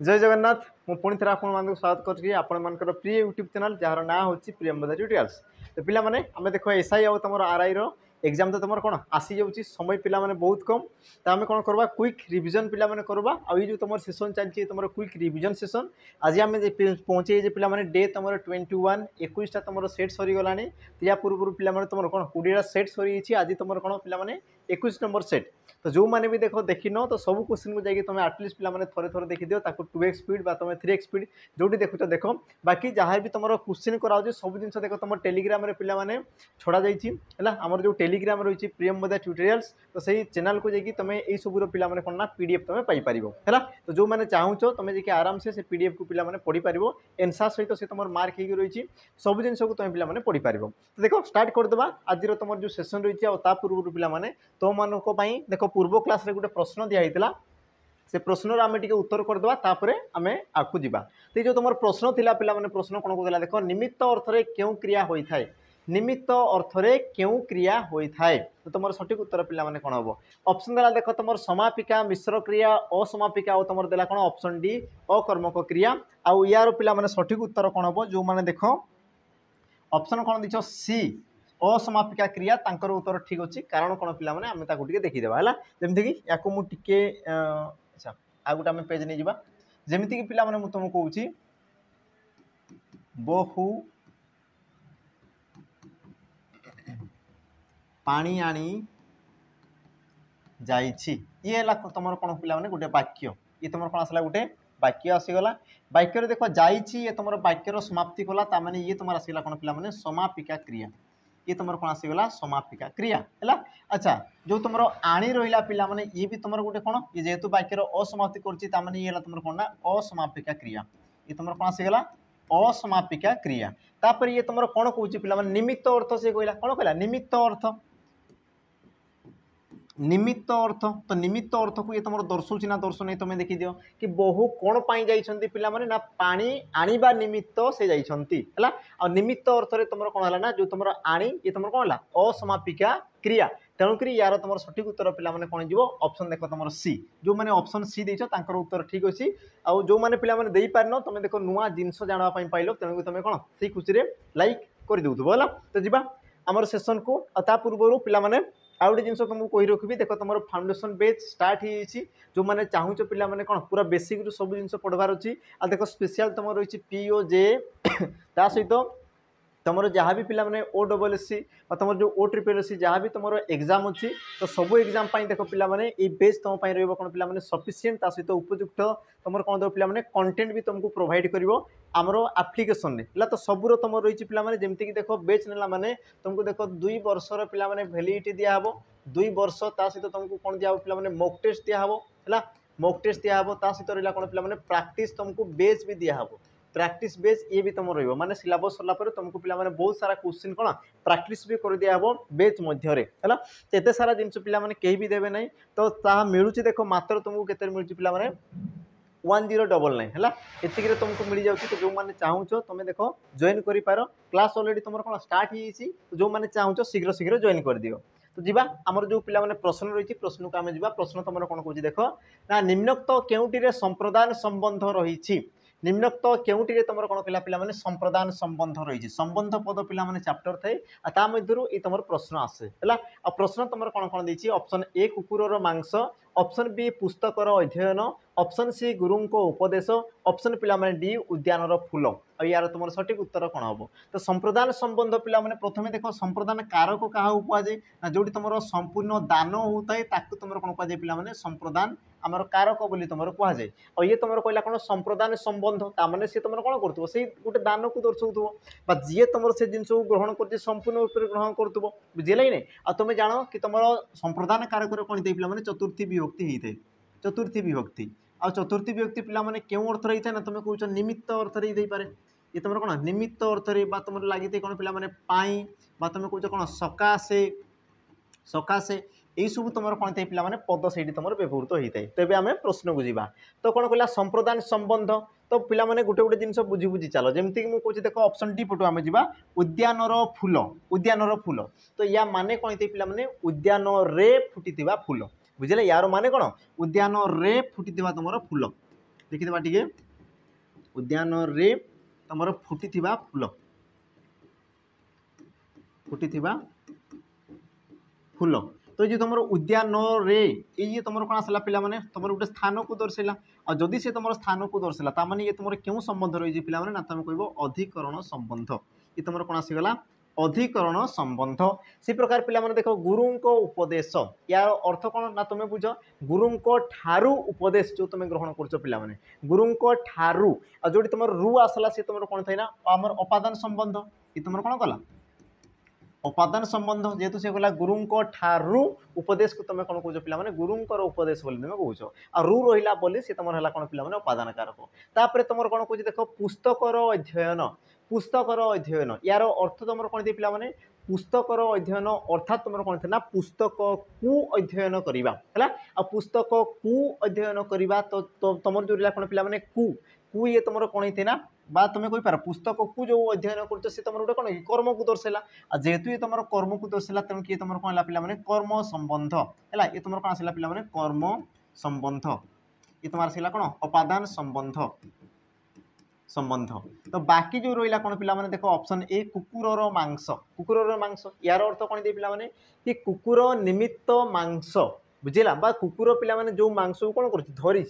जय जगन्नाथ मु पुणी थे आपको स्वागत कर प्रिय यूट्यूब चैनल जार ना हूँ प्रियंवदा ट्यूटोरियल्स। तो पिला माने आमे देखो एसआई आउ तुम आरआई रो एग्जाम तो तुम कौन आसी जाऊँगी समय पिला माने बहुत कम तो आम कौन करवा क्विक रिविजन पिला माने करवा आ ये जो तुम सेसन चलती तुम क्विक रिविजन सेसन आज आम पहुँचे पिला माने डे तुम 21 21टा तुम सेट सरीगला या पूर्व पिला माने तुम कौन 20टा सेट सरी आज तुम कौन पिला माने 21 नंबर सेट। तो जो मैंने भी देखो देखिन तो सब क्वेश्चन को जाकि तुम आटलिस्ट पिला थोड़े थोड़े देखी दियो 2x स्पीड तुम 3x स्पीड जो देखुच देख बाकी जहाँ भी तुम क्वेश्चन कराऊँ सब जिन देख तुम टेलीग्राम पे छड़ा जाइए आमर जो टेलीग्राम रही प्रियंवदा ट्यूटोरियल्स तो सही चैनल को जाकि तुम यही सब पिला कौन ना पीडीएफ तुम पाइपर है। तो जो मैंने चाहूच तुम जाकि आराम से पीडीएफ को पिला पढ़ी पार एनसार सहित से तुम मार्क हो रही सब जिन को तुम पिला पढ़ी पार। तो देख स्टार्ट करदे आज तुम जो सेसन रही है पूर्व पिला तुम मानी देख पूर्व क्लास रे गोटे प्रश्न दिया से प्रश्नर आम टे उत्तर करदे तापर आम आगू जावा। तो जो तुम प्रश्न थिला पिला माने प्रश्न कौन कहला देख निमित्त अर्थ क्यों क्रिया होता है निमित्त अर्थ क्यों क्रिया होता है। तो तुम सठिक उत्तर पिला माने कौन हम ऑप्शन देला देख तुम समापिका मिश्र क्रिया असमापिका और तुम देला कौन ऑप्शन डी अकर्मक क्रिया आउ यार पिला माने सठिक उत्तर कौन हम जो मैंने देख ऑप्शन कौन दीच सी असमापिका क्रिया तांकर उत्तर ठीक अच्छी कारण कौन पिला माने आमे ताकू टिके देखिदेबा हला जेमति कि याकू मु टिके अच्छा आ गुटा आमे पेज नै जिबा जेमति कि पिला माने मु तुमको कहूची बहु पानी आनी जाइछि ये ला तुमर कोन पिला माने गुटे वाक्य ये तुमर कोन आसला गुटे वाक्य आसीगला वाक्य रे देखो जाइछि ये तुमर वाक्य रो समाप्ति कला ता माने ये तुमर आसीगला कोन पिला माने समापिका क्रिया ये तुम कौन आसीगला समापिका क्रिया है। अच्छा जो तुम आनी रहा पिला माने ये भी तुम गोटे कौन ये जेहेतु वाक्यर असमाप्ति कर ये तुम कौन ना असमापिका क्रिया ये तुम कौन आसीगला असमापिका क्रिया तापर ये तुम कौन कौच पिला माने निमित्त अर्थ से कहला कौन कहला निमित्त अर्थ तो निमित्त अर्थ को ये तुम दर्शाऊँ ना दर्शन नहीं तुम्हें देखी दियो कि बहु कौन पाई जाइछंती पिला माने ना पानी आनिबा निमित्त से जाइछंती हला आ निमित्त अर्थ रे तुम कौन हला ना जो तुम आनी ये तुम कौन हला असमापिका क्रिया तेणुकरी यार तुम सठिक उत्तर पिला माने कौन जीवो ऑप्शन देख तुम सी जो मैंने ऑप्शन सी देछ तांकर उत्तर ठीक अछि आ जो मैंने पिला माने देई पारनो तुम देखो नुआ जिंस जानवा पई पाइलो तेणु तुम कौन से खुशी रे लाइक कर देउथबो हला। तो जीवा हमर सेशन को ता पूर्व पिला माने आउ गोटे जिन तुमको कही रखी देख तुम फाउंडेशन बेच स्टार्ट हो जो मैंने चाहूच पिला माने कौन पूरा बेसिक रू सब जिन पढ़वार अच्छी आ देख स्पेशल तुम रही पीओजे ता सहित तुम जहाँ भी पिला माने ओ डबल एस सी तुम जो ओ ट्रिपल एस सी जहाँ भी तुम एग्जाम अच्छी तो सब एग्जाम देख पिला माने ये बेस तुम रही कौन पिला माने सफिशिएंट ता सहित उपयुक्त तुम कौन दो पिला माने कंटेंट भी तुमको प्रोवाइड करिवो आमर एप्लिकेशन है। तो सबूर तुम रही पिला माने जेमती कि देख बेच नेला माने तुमको देख 2 वर्षर पिला माने वैलिडिटी दिया 2 वर्ष ता सहित तुमको कौन दिया पिला माने मॉक टेस्ट दिया है मॉक टेस्ट दिया ता सहित रहा कौन पिला माने प्रैक्टिस तुमको बेस भी दिया प्रैक्टिस बेस ये भी तुम रही माने सिलेबस सरला पर तुमको पिला माने बहुत सारा क्वेश्चन कौन प्रैक्टिस भी कर दिया बेच मध्य है। तो एत सारा जिन पिला माने कहीं भी देवे नहीं तो ता मिलूची देखो मात्र तुमको केते मिलूची पिला माने 1099 है ये तुमको मिल जाऊँगी। तो जो मैंने चाहूच तुम देख जॉइन कर पार क्लास ऑलरेडी तुम कौन स्टार्ट हो तो जो मैंने चाहूच शीघ्र शीघ्र जॉइन कर दियो। तो जीवा आमर जो पिला माने प्रश्न रही प्रश्न को आम जा प्रश्न तुम कौन कौन देख ना निम्नोक्त केउटी संप्रदान संबंध रही निम्नोक्त केउटी तुम कौन कहला पिला माने संप्रदान संबंध रही संबंध पद पिला माने चैप्टर थाए ता मध्यरु ए तुम प्रश्न आसे है। आ प्रश्न तुम कौन कौन देछि ऑप्शन ए कुकुरर मांस ऑप्शन बी पुस्तकर अध्ययन ऑप्शन सी गुरु को उपदेश ऑप्शन पिला माने डी उद्यानर फूल और यार तुम सठिक उत्तर कौन हम। तो संप्रदान संबंध पिला माने प्रथमे देख संप्रदान कारक क्या कहुए ना जो तुम संपूर्ण दान होता है ताकू तुम कौन कहुए पिला माने संप्रदान आमर कारक बोली तुम कहुए और ये तुम कहला कौन संप्रदान संबंध ताने सी तुम कौन कर से गोटे दान को दर्शाऊ जी तुम से जिन ग्रहण कर संपूर्ण रूप से ग्रहण कर बुझेगा ही नहीं आ तुम जान कि तुम संप्रदान कारक कौन पिला माने चतुर्थी विभक्ति होता है चतुर्थी विभक्ति आ चतुर्थी विभक्ति पिला माने क्यों अर्थ रही है ना तुम कौच निमित्त अर्थ रही पारे ये तुम कौन निमित्त अर्थ रे तुम लगी कौन पिला माने पाई तुम कौच कौन सकाशे सकाशे यही सब तुम कौन थे पिला माने पद से तुम व्यवहृत होता है। तो आम प्रश्न को जीवा तो कौन कहला संप्रदान संबंध तो पिला माने गोटे गोटे जिन बुझी बुझी चलो जमती कि मुझे देख ऑप्शन डी पटू आम जा उद्यानर फूल तो या माने कौन थे पिला माने उद्यान रे फुटी फूल बुझे यार माने कौन उद्यान रे फुटी तुम फूल देखिदेबा टिके उद्यान रे तुमर फुटिथिबा फूल फूल तो ये तुम उद्यान रे ये तुम कौन आसला पिला माने तुम गोटे स्थान को दर्शाइला और जदि से तुम स्थान को दर्शाइला तामाने ये तुम क्यों संबंध रही पिला माने ना तुम कहबो अधिकरण संबंध ये तुम कौन आसीगला अधिकरण संबंध से प्रकार पिला माने देखो गुरु को उपदेश यार अर्थ कौन ना तुम बुझ गुरु को ठारू उपदेश जो तुम ग्रहण कर पिला माने गुरु को ठारू और जो तुम रु आसला से तुम कौन थी ना आमर उपादान संबंध ये तुम कौन कला उपादान संबंध जेहेतु से गला गुरु ठारू उपदेश को तुम कौन कौच पे गुरुंर उपदेश बोली तुम कौच आ रु रहा बोली सी तुम है कौन पे उपादान कारक तापर तुम कौन कौच देख पुस्तकर अध्ययन यार अर्थ तुम कौन थी पे पुस्तकर अध्ययन अर्थात तुम कौन थी ना पुस्तक को अध्ययन करवा है आ पुस्तक को अध्ययन करवा तो तुम जो रहा कौन पे कु ये तुम कौन थी ना बा तुम कही पार पुस्तक को जो अध्ययन कर तुम गोटे कौन कर्म को दर्शाइला जेहेतु ये तुम कर्म को दर्शाइला तेणु किए तुम कौन है पे कर्म संबंध है ये तुम कौन आसला पे कर्म संबंध ये तुम आसला कौन उपादान संबंध तो बाकी जो रहा कौन पे देख ऑप्शन ए कुकुर मांस यार अर्थ कौन दिए पे कि कुकुर निमित्त मांस बुझेगा बा कुकुर पे जो मांस को कौन कर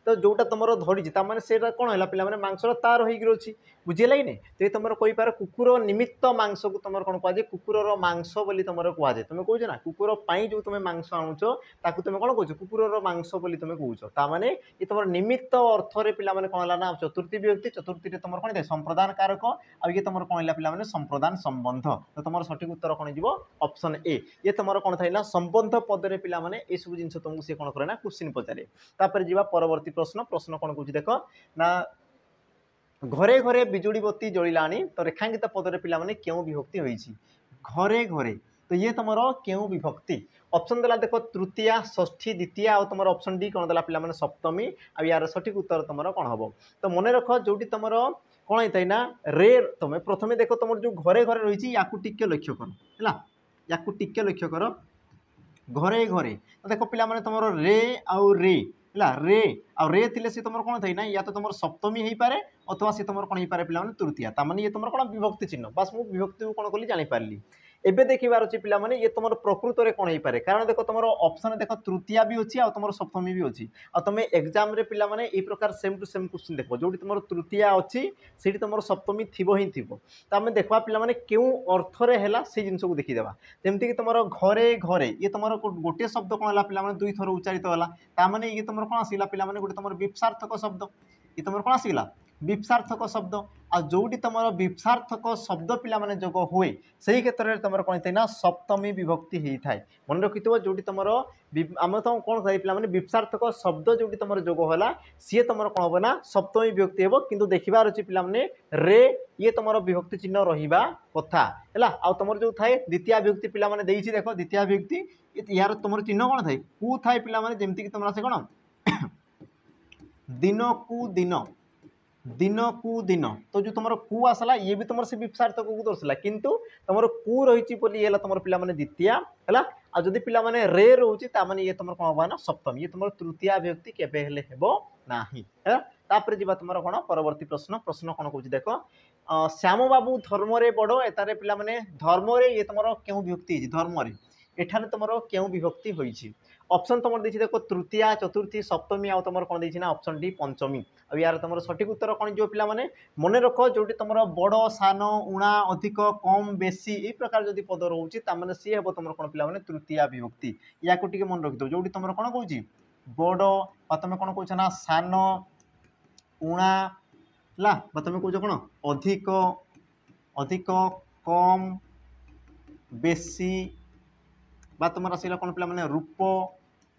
तो जोटा तुम धरी से कौन है पे मांसर तार हो अच्छी बुझेगा कि नहीं तो ये तुम कहींपार कुकुर निमित्त मांस को तुम कौन कहुए कुकुर मांस बोली तुम कहुए तुम कौच ना कुकुर जो तुम मांस आणुच ताकू तुम कौन कौच कुकुर मांस बोली तुम कौच ताने ये तुम निमित्त अर्थ रे पे कौन है ना चतुर्थी विभक्ति चतुर्थी तुम कौन थे संप्रदान कारक आ ये तुम कौन है पे संप्रदान संबंध तो तुम सठिक उत्तर कौन हो ऑप्शन ए ये तुम कौन था संबंध पदरे पे ये सब जिन तुमको सी कौन करे ना क्वेश्चन पचारे तापर जीवा परवर्ती प्रश्न कौन कौच देख ना घरे घरे बिजुड़ी बत्ती जलिलानी तो रेखांकित पदरे पिला माने क्यों विभक्ति होईछि घरे घरे तो ये तुम क्यों विभक्ति ऑप्शन देला देखो तृतीया षष्ठी द्वितीय और तुम ऑप्शन डी कौन देला पिला माने सप्तमी आ यार सठिक उत्तर तुम कौन हम तो मन रख जोटी तुम कौन होता है ना रे तुम प्रथम देख तुम जो घरे घरे रही या लक्ष्य कर है या लक्ष्य कर घरे घरे तो देख पिला माने तुम रे आउ रे रे आ रे थिले से तुम कौन थी ना या तो तुम सप्तमी हो पारे अथवा से तुम कौन हो पारे पे तृतीया ताने ये तुम कौन विभक्ति चिन्ह बस मुझे विभक्ति को कौन कली जापारि एबे देखिबार अच्छी पे ये तुम प्रकृत में कौन हो पारे कारण देख तुम ऑप्शन देख तृतीया भी अच्छी आ तुम सप्तमी भी अच्छी आ तुम एग्जाम रे पिला माने ए प्रकार सेम टू सेम क्वेश्चन देख जो तुम तृतीया अच्छी से तुम सप्तमी थी ही थी तो आम देखा पे क्यों अर्थरे है से जिन को देखीदेवा जमीक तुम घरे घरे ये तुम गोटे शब्द कौन है पे दुई थर उच्चारित है ये तुम कौन आसला पे गोटे तुम विप्सार्थक शब्द ये तुम कौन आसला विप्सार्थक शब्द आ जोटी तुम विप्सार्थक शब्द पिला माने जोग हुए सही क्षेत्र में तुम कौन था ना सप्तमी विभक्ति होता है मन रखि जोटी तुम आम तुम कौन कही पे विप्सार्थक शब्द जोटी तुम जोग है सी तुम कौन हम ना सप्तमी विभक्ति हे कि देखबार अच्छी पे रे ये तुम विभक्ति चिन्ह रहा कथा है आ तुम जो थाए द्वितीय विभक्ति पिला माने देख द्वितीय विभक्ति यार तुम चिन्ह कौन थाए कु थाए पे जमीक तुम से कौन दिन कु दिन कु दिन तो जो तुम कु आसला ये भी तुम से विप्सार्थक को दर्शाला किंतु तुम कु रही तुम पिला द्वितीय है आ जदि पिला रे रोचे ताने ये तुम कौन हम ना सप्तम ये तुम तृतीय विभक्ति केबे हेले हेबो नाही है तापर जीवा तुम कौन परवर्ती प्रश्न कौन कौच देख श्याम बाबू धर्म रे बड़ एतारे पिला धर्म रे ये तुम क्यों विभक्ति धर्म रे एठाने तुम क्यों विभक्ति होईछि ऑप्शन तुम देखिए देखो तृतीय चतुर्थी सप्तमी आ तुम कौन देना ऑप्शन डी पंचमी आ यार तुम सठिक उत्तर कौन जो पे मन रख जो तुम बड़ सान उणा अधिक कम बेसी ये प्रकार जब पद रोचे सी हे तुम कौन पे तृतीय विभक्ति या मन रखिद जो तुम कौन कौच बड़ तुम कौन कौच ना सान उणा है तुम कौच कौन अधिक अधिक कम बेसी बा तुम आसला कौन पे रूप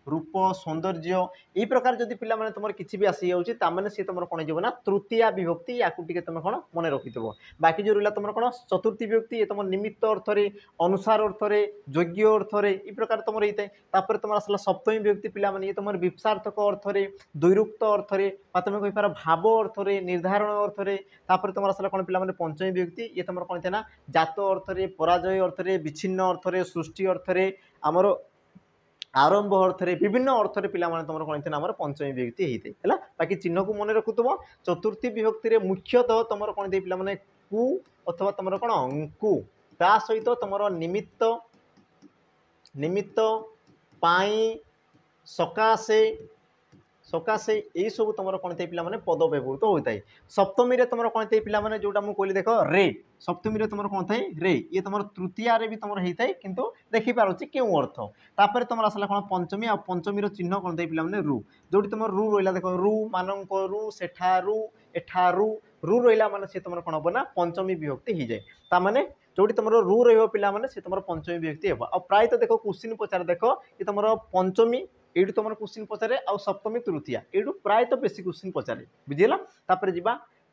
रूप सौंदर्य ये प्रकार जदि पिला माने तुम किसी भी आसी जाऊँगी ताने सी तुम कौन हो ना तृतीय विभक्ति या तुम कौन मन रखिथ बाकी जो रहा तुम कौन चतुर्थी विभक्ति ये तुम निमित्त अर्थ अनुसार अर्थ योग्य अर्थ ये प्रकार तुम रही है तुम आसला सप्तमी विभक्ति पिला ये तुम विप्सार्थक अर्थ द्वैरुक्त अर्थ तुम कहींपार भाव अर्थ निर्धारण अर्थ तुम आसला कौन पे पंचमी विभक्ति ये तुम कौन थे ना जात अर्थ पराजय अर्थ विच्छिन्न अर्थ सृष्टि अर्थ आमर आरंभ अर्थ विभिन्न अर्थ पिला तुम कौन थे आम पंचमी विभक्ति होता है। बाकी चिन्ह को मन रखुव चतुर्थी विभक्ति मुख्यतः तुम कौन थे पे कु अथवा तुम कौन अंकु ता सहित तुम निमित्त निमित्त पाई सकाशे सकाशे यही सब तुम कौन थे पे पद व्यवहृत होता है। सप्तमी तुम कौन थे पे जोटा मुझे कहली देख रे सप्तमी तुम कौन थे रे ये तुम तृतीय भी तुम होता है किंतु देखिपार क्यों अर्थ तापर तुम आसला कौन पंचमी आ पंचमी चिन्ह कौन थे पे रु जो तुम रु रहा देख रु मानक रु सेठारु एठारु रु रहा माने सी तुम कौन हम ना पंचमी विभक्ति हो जाए ताने जो तुम रु रहा सी तुम पंचमी विभक्ति हे आ प्रायतः देख क्वेश्चन पचार देख ये तुम पंचमी ये तुम क्वेश्चन पचारे आ सप्तमी तृतीया ये प्रायतः बेसी क्वेश्चन पचारे बुझीगला। तापर जी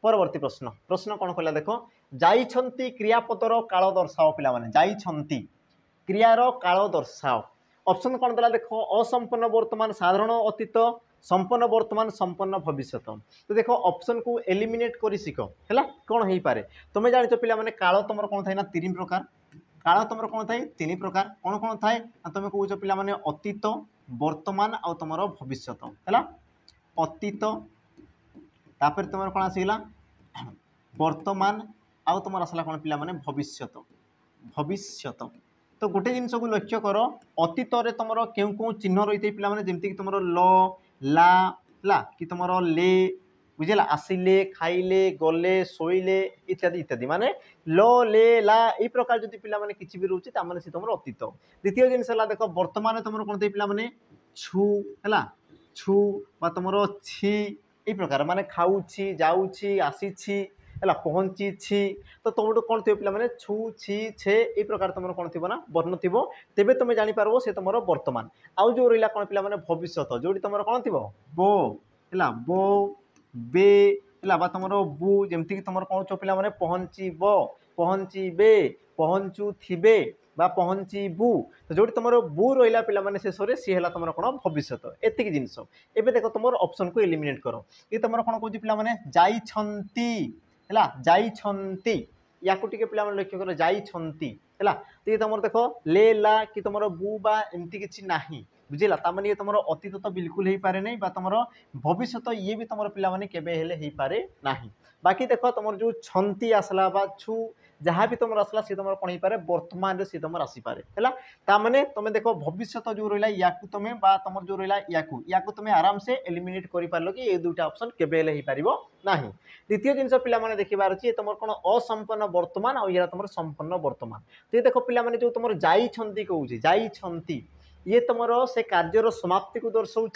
परवर्ती प्रश्न प्रश्न कौन कहला देख जाइछंती क्रियापदर काल दर्शाओ पिला माने जाइछंती क्रियार काल दर्शाओ ऑप्शन कौन देला देख असंपन्न वर्तमान साधारण अतीत संपन्न वर्तमान संपन्न भविष्य तो देख ऑप्शन को एलिमिनेट कर शिख है कौन हो पारे तुम्हें जान पिला माने काल तुम कौन थाए ना 3 प्रकार काल तुम कौन थाए 3 प्रकार कौन कौन थाए तुम कौच पिला माने अतीत वर्तमान आ तुम भविष्य है अतीत तापर तुम कौन आसगला वर्तमान आउ तुम आसला कौन पिला माने भविष्यत भविष्यत तो गोटे जिनस को लक्ष्य कर अतीत तुम क्यों क्यों चिन्ह रही थे पिला माने जेमती कि तुम ल ला ला कि तुम ले बुझेगा आसिले खाइले गले शोइले इत्यादि इत्यादि माने ल ले ला ये प्रकार जो पिला माने किछि भी रोचे तामाने से तुम अतीत। द्वितीय जिनस देख वर्तमान तुम कौन थे पिला माने छु है छु बा तुम छी ये प्रकार माने खाऊछि जाऊछि आसीछि है पहुँची तो तुम कौन थी पे छु छी छे ये प्रकार तुम कौन थी ना वर्ण थी तेरे तुम जापर से तुम वर्तमान आउ जो रहा कौन पे भविष्य जो तुम कौन थी बो है बो बे है तुम बु जमती तुम कौन पे पहुँचब पहुँचे पहुँचु थे बा पहुँचबू तो जो तुम बु रहा पे शेष में सी है तुम कौन भविष्य एतिक जिनस एवं देख तुम ऑप्शन को एलिमिनेट कर ये तुम कौन कौन पे जाइछंती है जाइछंती या टे पे लक्ष्य कर जाइछंती है तो ये तुम देख ले ला कि तुम बु बा एमती किसी ना बुझेगा ताने ये तुम अतीत तो बिल्कुल हो पारे नहीं तुम भविष्य तो ये भी तुम पे के पारे ना। बाकी देख तुम जो छंती आसला बा छु जहाँ भी तुम आसला सी तुम कौन हो पारे वर्तमान सी तुम आसीपे है ताने तुम देख भविष्य जो रहा या तुम तुम जो रहा या तुम आराम से एलिमिनेट कर पार कि ये दुईटा ऑप्शन केबे हो पार ना। द्वितीय जिनस पे देखिबार अच्छी तुम कौन असंपन्न वर्तमान आ तुम संपन्न वर्तमान तो ये देख पे जो तुम जाइछंती कहूँ जाइछंती ये तुम से कार्यर समाप्ति को दर्शाऊँ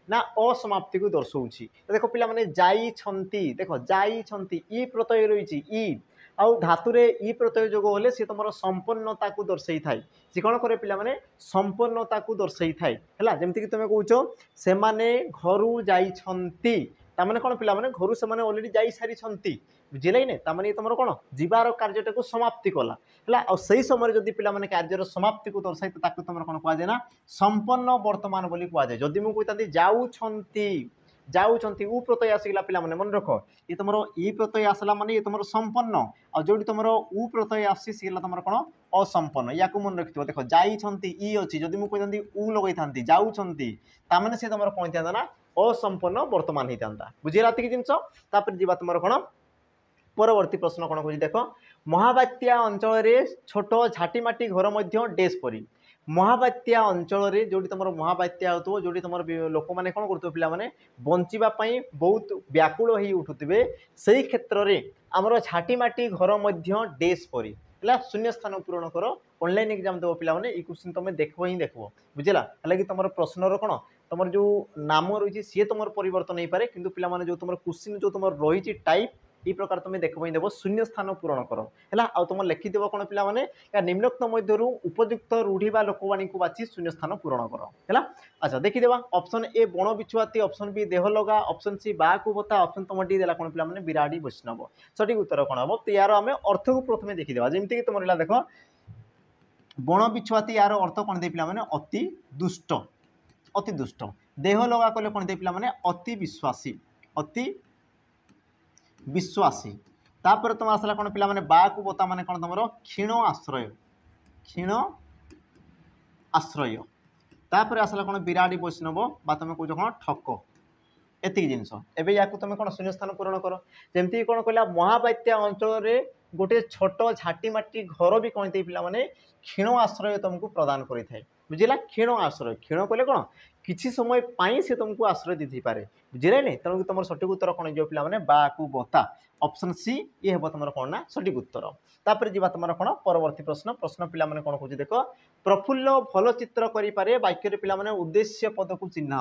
ना असमाप्ति को दर्शाऊँ देख पे जाइछंती देख जाइछंती ई प्रत्यय रही ई आउ धातुरे ई प्रत्यय जोग होले सी तुम संपन्नता को दर्शाई थाए सी कौन करे पे संपन्नता को दर्शाई थाए है जमती तुम कौच से घर जाइछंती तामाने कौन पिला माने घर से अलरेडी जाई सारी बुझे ना तामाने तुम कौन जीवार कार्यटा को समाप्ति कला है आ सही समय जदि पिला माने कार्यर समाप्ति को दर्शाई तो तुम कौन कहुए ना संपन्न वर्तमान बोली कहुए जदि मुझे कहता जाऊँगी जाऊँगी उ प्रत्यय आसगला पे मन रख ये तुम ई प्रत्यय आसला माने ये तुम संपन्न आ जो तुम उ प्रत्यय आसी सी तुम कौन असंपन्न या मन रखिथ देख जाइछंती ई अच्छी जदि मुझे कहती उ लगे था जाऊँगी ताने से तुम कौन था ना असंपन्न वर्तमान होता बुझेगा कि जिनस तापर जी तुम कौन परवर्ती प्रश्न कौन कह देख महाबात्या अंचल छोट झाटीमाटी घर डेस परी महाबात्या अंचल जो तुम महाबात्या हो जो तुम लोक मैंने कौन कर पे बचापी बहुत व्याकुल हो उठुवे से क्षेत्र में आमर झाटीमाटी घर डेस परी है शून्य स्थान पूरण कर ऑनलाइन एग्जाम देव पे ये क्वेश्चन तुम देख ही देख बुझेगा है कि तुम प्रश्नर कौन तुम जो नाम रही सी तुम परिवर्तन हो पारे कि पे जो तुम क्वेश्चन जो तुम रही टाइप ये प्रकार तुम देख ही देव शून्य स्थान पूरण कर है आ तुम लिखिदेव कौन पे निम्नोक्त मध्य उपयुक्त रूढ़ी व लोकवाणी को बाछी शून्य स्थान पूरण कर है। अच्छा देखीदेवा ऑप्शन ए बण बिछुआती ऑप्शन बी देह लगा ऑप्शन सी बा को बता ऑप्शन तुम डी देला कौन पे बिराड़ी वैष्णव सठिक उत्तर कौन हम तो यार आम अर्थ को प्रथम देखीदेवा जमीक तुम रहा देख बण बिछुआती यार अर्थ कौन दे पे अति दुष्ट देह लगा कले कौन दे पे अति विश्वासी तापर तुम आसला कौन पे बा को बता माने कौन तुम क्षीण आश्रय तापर आसला कौन विराड़ी वैष्णव बा तुम कौच कौन ठक एतिक जिनस एवं या तुम कौन शून्यस्थान पूरण कर जमती कौन कहला महाबात्या अंचल गोटे छोट झाटीमाटी घर भी कौन पे क्षीण आश्रय तुमको प्रदान करें बुझेगा क्षीण आश्रय क्षीण कहले कौन किसी समय से तुमको आश्रय दे पारे बुझे नहीं तेणु तुम सठिक उत्तर कौन जो पे बा को बता ऑप्शन सी ये हम तुम कौन ना सठिक उत्तर तापर जी तुम कौन परवर्ती प्रश्न प्रश्न पे कौन कह देख प्रफुल्ल भल चित्र करें वाक्य पे उद्देश्य पद को चिन्ह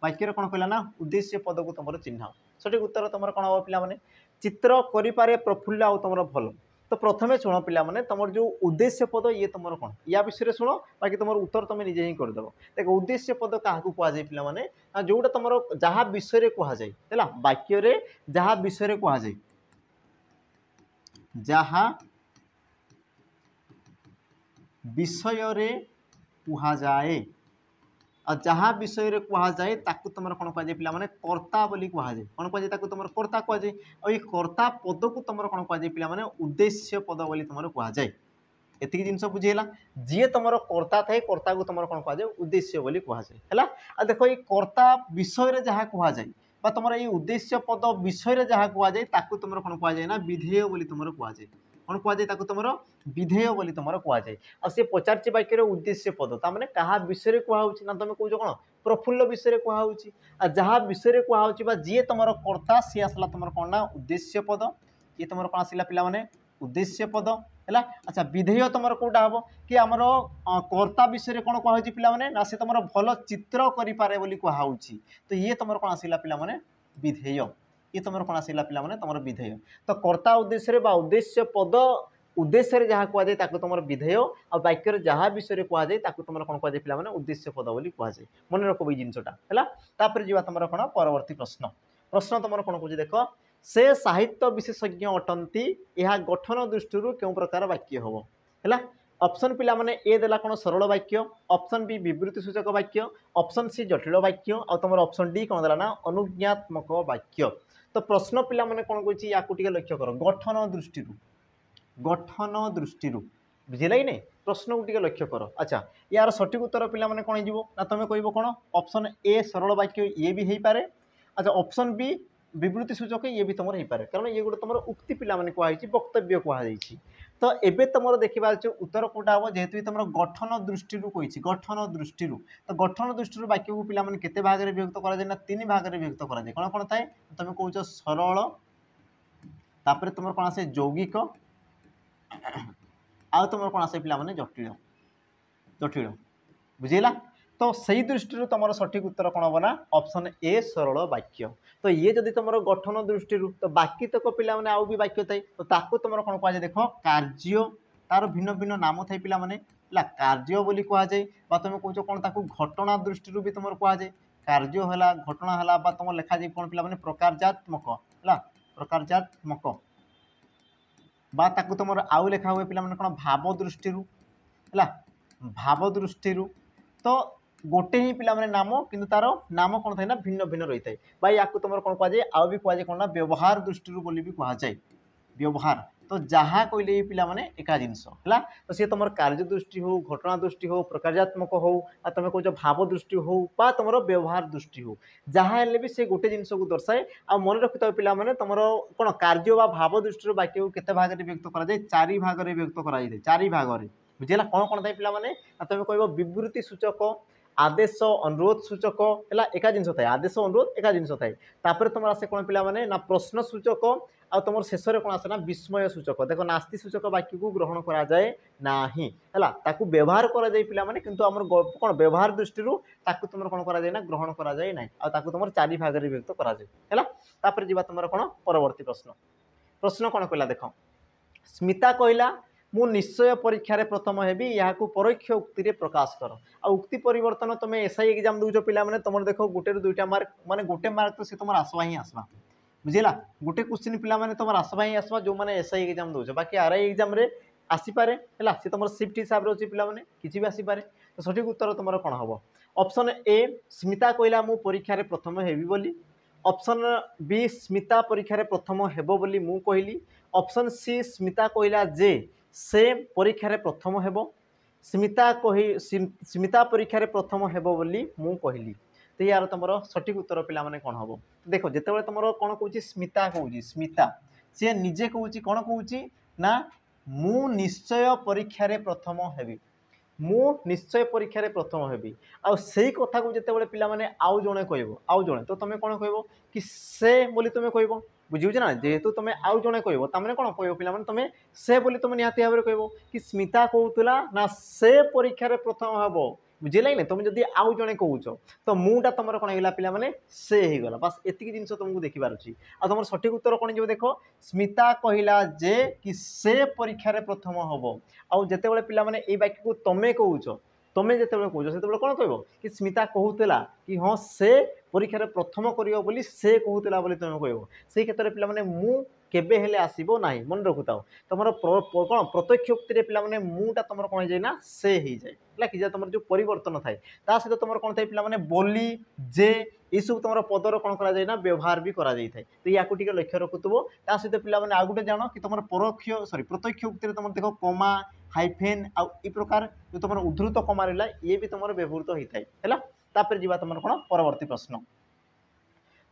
वाक्य कौन कहला ना उद्देश्य पद को तुम चिन्ह सठिक उत्तर तुम कौन हम पे चित्र करे प्रफुल्ल आउ तुम भल तो प्रथमे शुण पे तुम जो उद्देश्य पद ये तुम कौन या विषय शुण बाकी तुम उत्तर तुम निजे ही करदेव देख उद्देश्य पद क्या कहुए पे जोटा तुम जहाँ विषय कहुए वाक्य जहाँ विषय कहुए जहाँ विषय कहुए और जहाँ विषय कहुए तुम कौन कहुए पे कर्ता बोली कहुए कौन कहुए तुम कर्ता कहुए और ये कर्ता पद को तुम कौन कहुए पे उद्देश्य पद बोली तुम कहुए एतिक जिनस बुझेगा जी तुम कर्ता थाए कर्ता को तुम कौन कहुए उद्देश्य बोली कहुए है देख ये कर्ता विषय जहाँ कहुए तुम ये उद्देश्य पद विषय जहाँ कहुए तुम कौन कहुए ना विधेय बोली तुम कहुए कौन कहुए तुम विधेय बोली तुम कहुए आ सी पचार वाक्य उद्देश्य पद ताने क्या विषय कहुच्छी ना तुम कौच कौन प्रफुल्ल विषय कहुच्छी आ जहाँ विषय कहुच्छी जी तुम कर्ता सी आसला तुम कौन ना उद्देश्य पद ये तुम कौन आसला पे उद्देश्य पद है अच्छा विधेय तुम कौटा हम कि आमर कर्ता विषय कौन कहुच्छी पे ना सी तुम भल चित्र करे बोली कहुच्छी तो ये तुम कौन आसला पे विधेय ये तुम कौन आसला पे तुम विधेय तो कर्ता उद्देश्य उद्देश्य पद उद्देश्य जहाँ कहुए तुम विधेय और वाक्य जहाँ विषय कहुए तुम कौन कहुए पे उद्देश्य पद बोली कहुए मन रख ये जिनटा है जी तुम कौन परवर्ती प्रश्न प्रश्न तुम कौन कह देख से साहित्य विशेषज्ञ अटंती यह गठन दृष्टि क्यों प्रकार वाक्य हम है ऑप्शन पिला माने ए देला कौन सरल वाक्य ऑप्शन बी विवृत्ति सूचक वाक्य ऑप्शन सी जटिल वाक्य और तुम ऑप्शन डी कौन देला ना अनुज्ञात्मक वाक्य तो प्रश्न पिला माने कौन कहछि या को लक्ष्य कर गठन दृष्टि बुझेगा कि नहीं प्रश्न को लक्ष्य कर अच्छा यार सठिक उत्तर पिला माने कौन ना तुम कह कौन ऑप्शन ए सरल वाक्य ये भी हो पारे अच्छा ऑप्शन बी विवृत्ति सूचक ये भी तुम हो पारे कारण ये गोटे तुम उक्ति पिला माने कहुई वक्तव्य कहुई तो एबे तुम देखा उत्तर कौटा हम जेहेतु तुम गठन दृष्टि कही गठन दृष्टि तो गठन दृष्टि वाक्य को पिला केते भाग में विभक्त कराए ना 3 भाग में विभक्त कराए कौन कौन थाए तुम कौच सरल तापर तुम कौन आसे यौगिक आउ तुम कौन आसे पिला जटिल जटिल बुझेगा तो सही दृष्टि तुम सठिक उत्तर कौन हम ना ऑप्शन ए सरल वाक्य तो ये जदि तुम गठन दृष्टि तो बाकी तक पिला आउ भी वाक्य थाए तो ताकू तुम कौन कहुए देख कार्य तार भिन्न भिन्न नाम थाए पिला कार्य बोली कहुए तुम कौच कौन ताकू घटना दृष्टि भी तुम कहुए कार्य है घटना है तुम लिखा जाए कौन पिला प्रकारजात्मक है प्रकारजात्मक बा ताकू तुम आउ लिखा हुए पिला कौन भाव दृष्टि है भाव दृष्टि तो गोटे ही पिला नाम किंतु तार नाम कौन थाए ना भिन्न भिन्न रही है भाई या तुम कौन कहुए आउ भी कहुए कौन ना व्यवहार दृष्टि बोली भी कहुए व्यवहार तो जहाँ कहले ये पिला माने एका जिनस है तो सी तुम कार्य दृष्टि हो घटना दृष्टि हो प्रकारजात्मक हो तुम कौच भाव दृष्टि हो बा तुम व्यवहार दृष्टि हो जहाँ हेल्ले भी से गोटे जिनस को दर्शाए आ मन रखि पिला माने तुम कौन कार्य बा भाव दृष्टि वाक्य को केते भाग में व्यक्त कराए 4 भाग में व्यक्त कराए 4 भाग में बुझेगा कौन कौन थाए पिला माने तुम कह विवृत्ति सूचक आदेश अनुरोध सूचक है एका जिनस थाए आदेश अनुरोध एका जिनस थाए तापर तुम आसे कौन पिला माने ना प्रश्न सूचक आ तुम शेष में कौन आसे ना विस्मय सूचक देख नास्ति सूचक वाक्य को ग्रहण करा जाए नाही है ताकू व्यवहार करा जाए पिला माने किंतु हमर कौन व्यवहार दृष्टि ताकू तुम कौन करा जाए ना ग्रहण करा जाए ना आ ताकू तुम 4 भाग में विभक्त करा जाए है तापर जीवा तुम कौन परवर्ती प्रश्न प्रश्न कौन कहला देख स्मिता कहला मु निश्चय परीक्षा रे प्रथम हेबी यहाँ परोक्ष उक्ति प्रकाश कर आ उक्ति परिवर्तन तुम एसआई एग्जाम दूच पिला माने तुम देखो गोटे 2टा मार्क माने गोटे मार्क तो सी तुम आसवा ही आसवा बुझेगा गोटे क्वेश्चन पिला माने तुम आसवा ही आसवा जो मैंने एसआई एग्जाम दूच बाकी आरआई एग्जाम रे आसीपारे है सी तुम सिफ्ट हिसाब से पिला माने किसी भी आसीपारे तो सठिक उत्तर तुम कौन हम ऑप्शन ए स्मिता कहला मु परीक्षा रे प्रथम हेबी बोली ऑप्शन बी स्मिता परीक्षा रे प्रथम हेबो बोली मु कहली ऑप्शन सी स्मिता कहला जे से परीक्षा रे प्रथम हेबो स्मिता कही स्मिता परीक्षा रे प्रथम हेबो बोली मु कहली। तो यार तुम सठिक उत्तर पिला माने कौन हम देख जिते तुम कौन कौच स्मिता कौच स्मिता सी निजे कौच कौन कौच ना मु निश्चय परीक्षा रे प्रथम हेबी मु निश्चय परीक्षा रे प्रथम हेबी आउ सेई कथा को जिते पिला माने आउ जणे कहबो आउ जणे तो तुम कौन कहबो कि से बोली तुम कहबो बुझिछ ना जेहेतु तुम आउ जणे कहबो तामने कौन कहबो पिला माने तुम से बोली तुम निहाती भाव कहबो कि स्मिता कहूला ना से परीक्षा रे प्रथम हेबो बुझेला कि तुम जब आउ जड़े कौच तो मुटा तुम कौन होगा पिला माने से होगा बस एतिक जिन तुमको देखिबार अच्छी आ तुम सठिक उत्तर कौन जो देख स्मिता कहला जे कि से परीक्षा रे प्रथम हम आउ जिते पिला माने ए वाक्य को तमें कौच तुम जिते कौच से कौन कह कि स्मिता कहूला कि हाँ से परीक्षा रे प्रथम कर से कहूला तुम कह से क्षेत्र में पिला मु केबे हेले आसीबो नाही मन रखुताओ तुम कौन प्रत्यक्ष उक्ति पिला माने मुटा तुम कौन जाए ना से ही जाए है कि तुम जो परिवर्तन थाए ता सहित तुम कौन थाए पिला माने बोली जे ये सब तुम पदर कौन करा जाए ना व्यवहार भी करा जाए थाए तो या लक्ष्य रखुव ता सहित पिला माने आ गुटे जान कि तुम परोक्ष सॉरी प्रत्यक्ष उक्ति तुम देख कमा हाइफेन आउ ई प्रकार जो तुम उद्धृत कमा रहा ये भी तुम व्यवहृत होता है तापर जीवा तुम कौन परवर्ती प्रश्न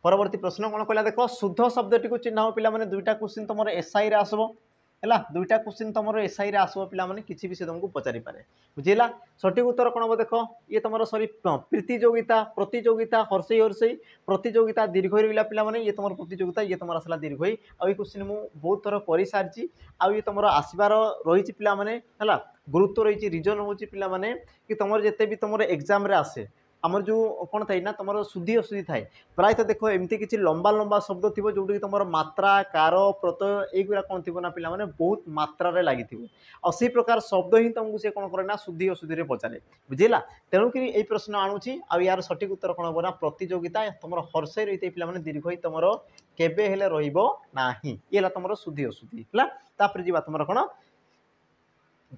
परवर्ती प्रश्न कौन कहला देख शुद्ध शब्दटी को चिन्ह पिला माने दुईटा क्वेश्चन तुम एसआई रे आसबो है दुईटा क्वेश्चन तुम एसआई रे आसबो पिला माने किछि भी से तुमको पचारि पारे बुझिला सठिक उत्तर कौन हम देख ये तुम सॉरी प्रतियोगिता प्रतियोगिता हर्षई हर्षई प्रतियोगिता दीर्घ रहा पिला माने ये तुम प्रतियोगिता ये तुम आसला दीर्घ आ क्वेश्चन मु बहुत थर कर सारी आउ ये तुम आसबार रही पिला माने है गुरुत्व रही रिजन हूँ पिला माने कि तुम जिते भी तुम एग्जाम रे आसे आमर जो कौन थाए ना तुम शुद्धि अशुद्धि थाए प्रायतः देख एमती किसी लंबा लंबा शब्द थी जोटी तुम मात्रा कार प्रत्यय युरा कौन थी ना पिला माने बहुत मात्रा लगी आई प्रकार शब्द ही तुमको सी कौन करे ना शुद्धि अशुद्धि पचारे बुझेगा तेणुक यही प्रश्न आणुची आ यार सठिक उत्तर कौन हम ना प्रतियोगिता तुम हर्षई रही पिला माने दीर्घ तुम केबे हेले रहिबो नाही ये तुम शुद्धि अशुद्धि है तापर जीवा तुम कौन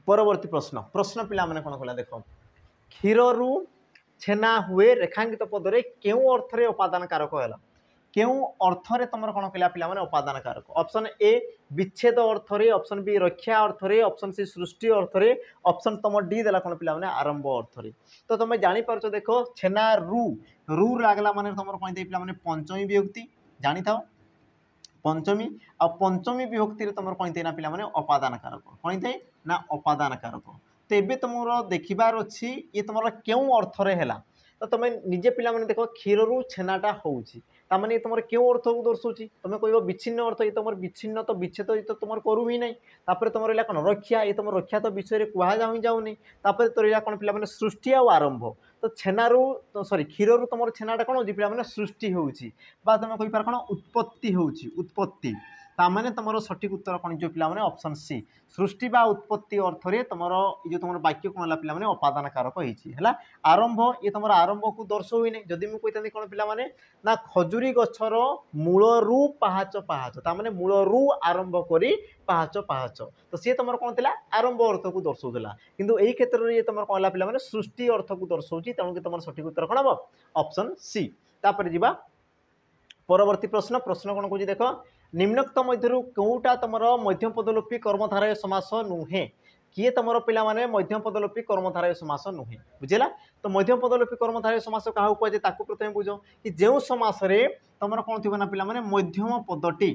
परवर्ती प्रश्न प्रश्न पिला माने कौन कहला देख क्षीर छेना हुए रेखांकित पदरे क्यों अर्थ रे उपादान कारक है क्यों अर्थ रे तुम कौन कहला पिला माने उपादान कारक ऑप्शन ए विच्छेद अर्थ रे ऑप्शन बी रक्षा अर्थ रे ऑप्शन सी सृष्टि अर्थ रे ऑप्शन तुम डी देला कौन पिला माने आरंभ अर्थ रे तो तुम जानि पारछो देखो छेना रू लागला माने तुम कौन पिला माने पंचमी विभक्ति जानि थाओ पंचमी आ पंचमी विभक्ति रे तुम कौन थे ना पिला माने उपादान कारक कौन थे ना उपादान कारक तो ये तुम देखबार अच्छी ये तुम क्यों अर्थ रे है तो तुम निजे पिला माने देख क्षीर रू छेनाटा होची तामाने तुम क्यों अर्थ को दर्शाऊँ तुम कह विच्छिन्न अर्थ ये तुम विच्छिन्न तो विच्छेद ये तो तुम करू ही नहीं तापर तुम रहा कौन रक्षा ये तुम रक्षा तो विषय कह जाऊनी तापर तो रहा कौन पिला माने सृष्टि आ आरंभ तो छेनारू तो सॉरी क्षीर रू तुम छेनाटा कौन हो पिला माने सृष्टि होची बा तुम कही पार कौन उत्पत्ति होची उत्पत्ति तामाने तुम सठिक उत्तर कौन जो पिला माने ऑप्शन सी सृष्टि बा उत्पत्ति अर्थ रे तुम जो तुम वाक्य कौन है पिला माने उपादान कारक है आरंभ ये तुम आरंभ को दर्शाऊ ही नहीं जदि मुझे कहते कौन पिला माने ना खजुरी गछर मूलरू पाहाच पाहाच तामाने मूलरू आरंभ करी पाहाच पाहाच तो सी तुम कौन थी आरंभ अर्थ को दर्शाऊला किंतु यही क्षेत्र में तुम कौन है पिला माने सृष्टि अर्थ को दर्शाऊँ तेणुक तुम सठिक उत्तर कौन हम ऑप्शन सी तापर जीवा परवर्ती प्रश्न प्रश्न कौन कह देख निम्नोक्त मध्य कौटा तुम मध्यम पदलोपी कर्मधारय समास नुहे किए तुम पिला माने मध्यम पदलोपी कर्मधारय समास नुहे बुझेगा तो मध्यम पदलोपी कर्मधारय समास क्या कहुए प्रथम बुझ कि जो समास तुम कौन थी ना पिला माने मध्यम पदटी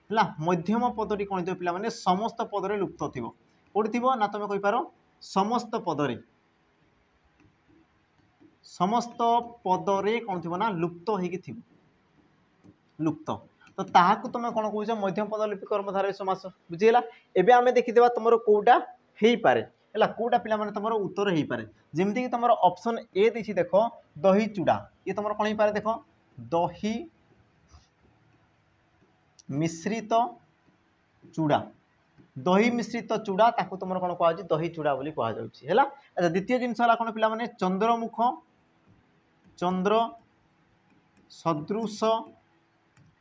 है मध्यम पदटी कौन थी पिला माने समस्त पदरे लुप्त थी कौटी थी ना तुम कहींपार समस्त पदरे कौन थी ना लुप्त हो लुप्त तो ताहाकु तुम कौन कह मध्यम पदलिपि कर्मधारय समास बुझीगला एबे आमे देखिदेबा तुमरो कोउटा हेई पारे हला कोउटा पिला माने तुमरो उत्तर हेई पारे जेमति कि तुमरो ऑप्शन ए देछि देखो दही चूड़ा ये तुमरो कोन हेई पारे देखो दही मिश्रित चूड़ा दही मिश्रित चूड़ा ताकू तुमरो कोन कहै छै दही चूड़ा बोली कहै जाउछि हला अच्छा द्वितीय जिंस हला कोन पिला माने चंद्रमुख चंद्र सदृश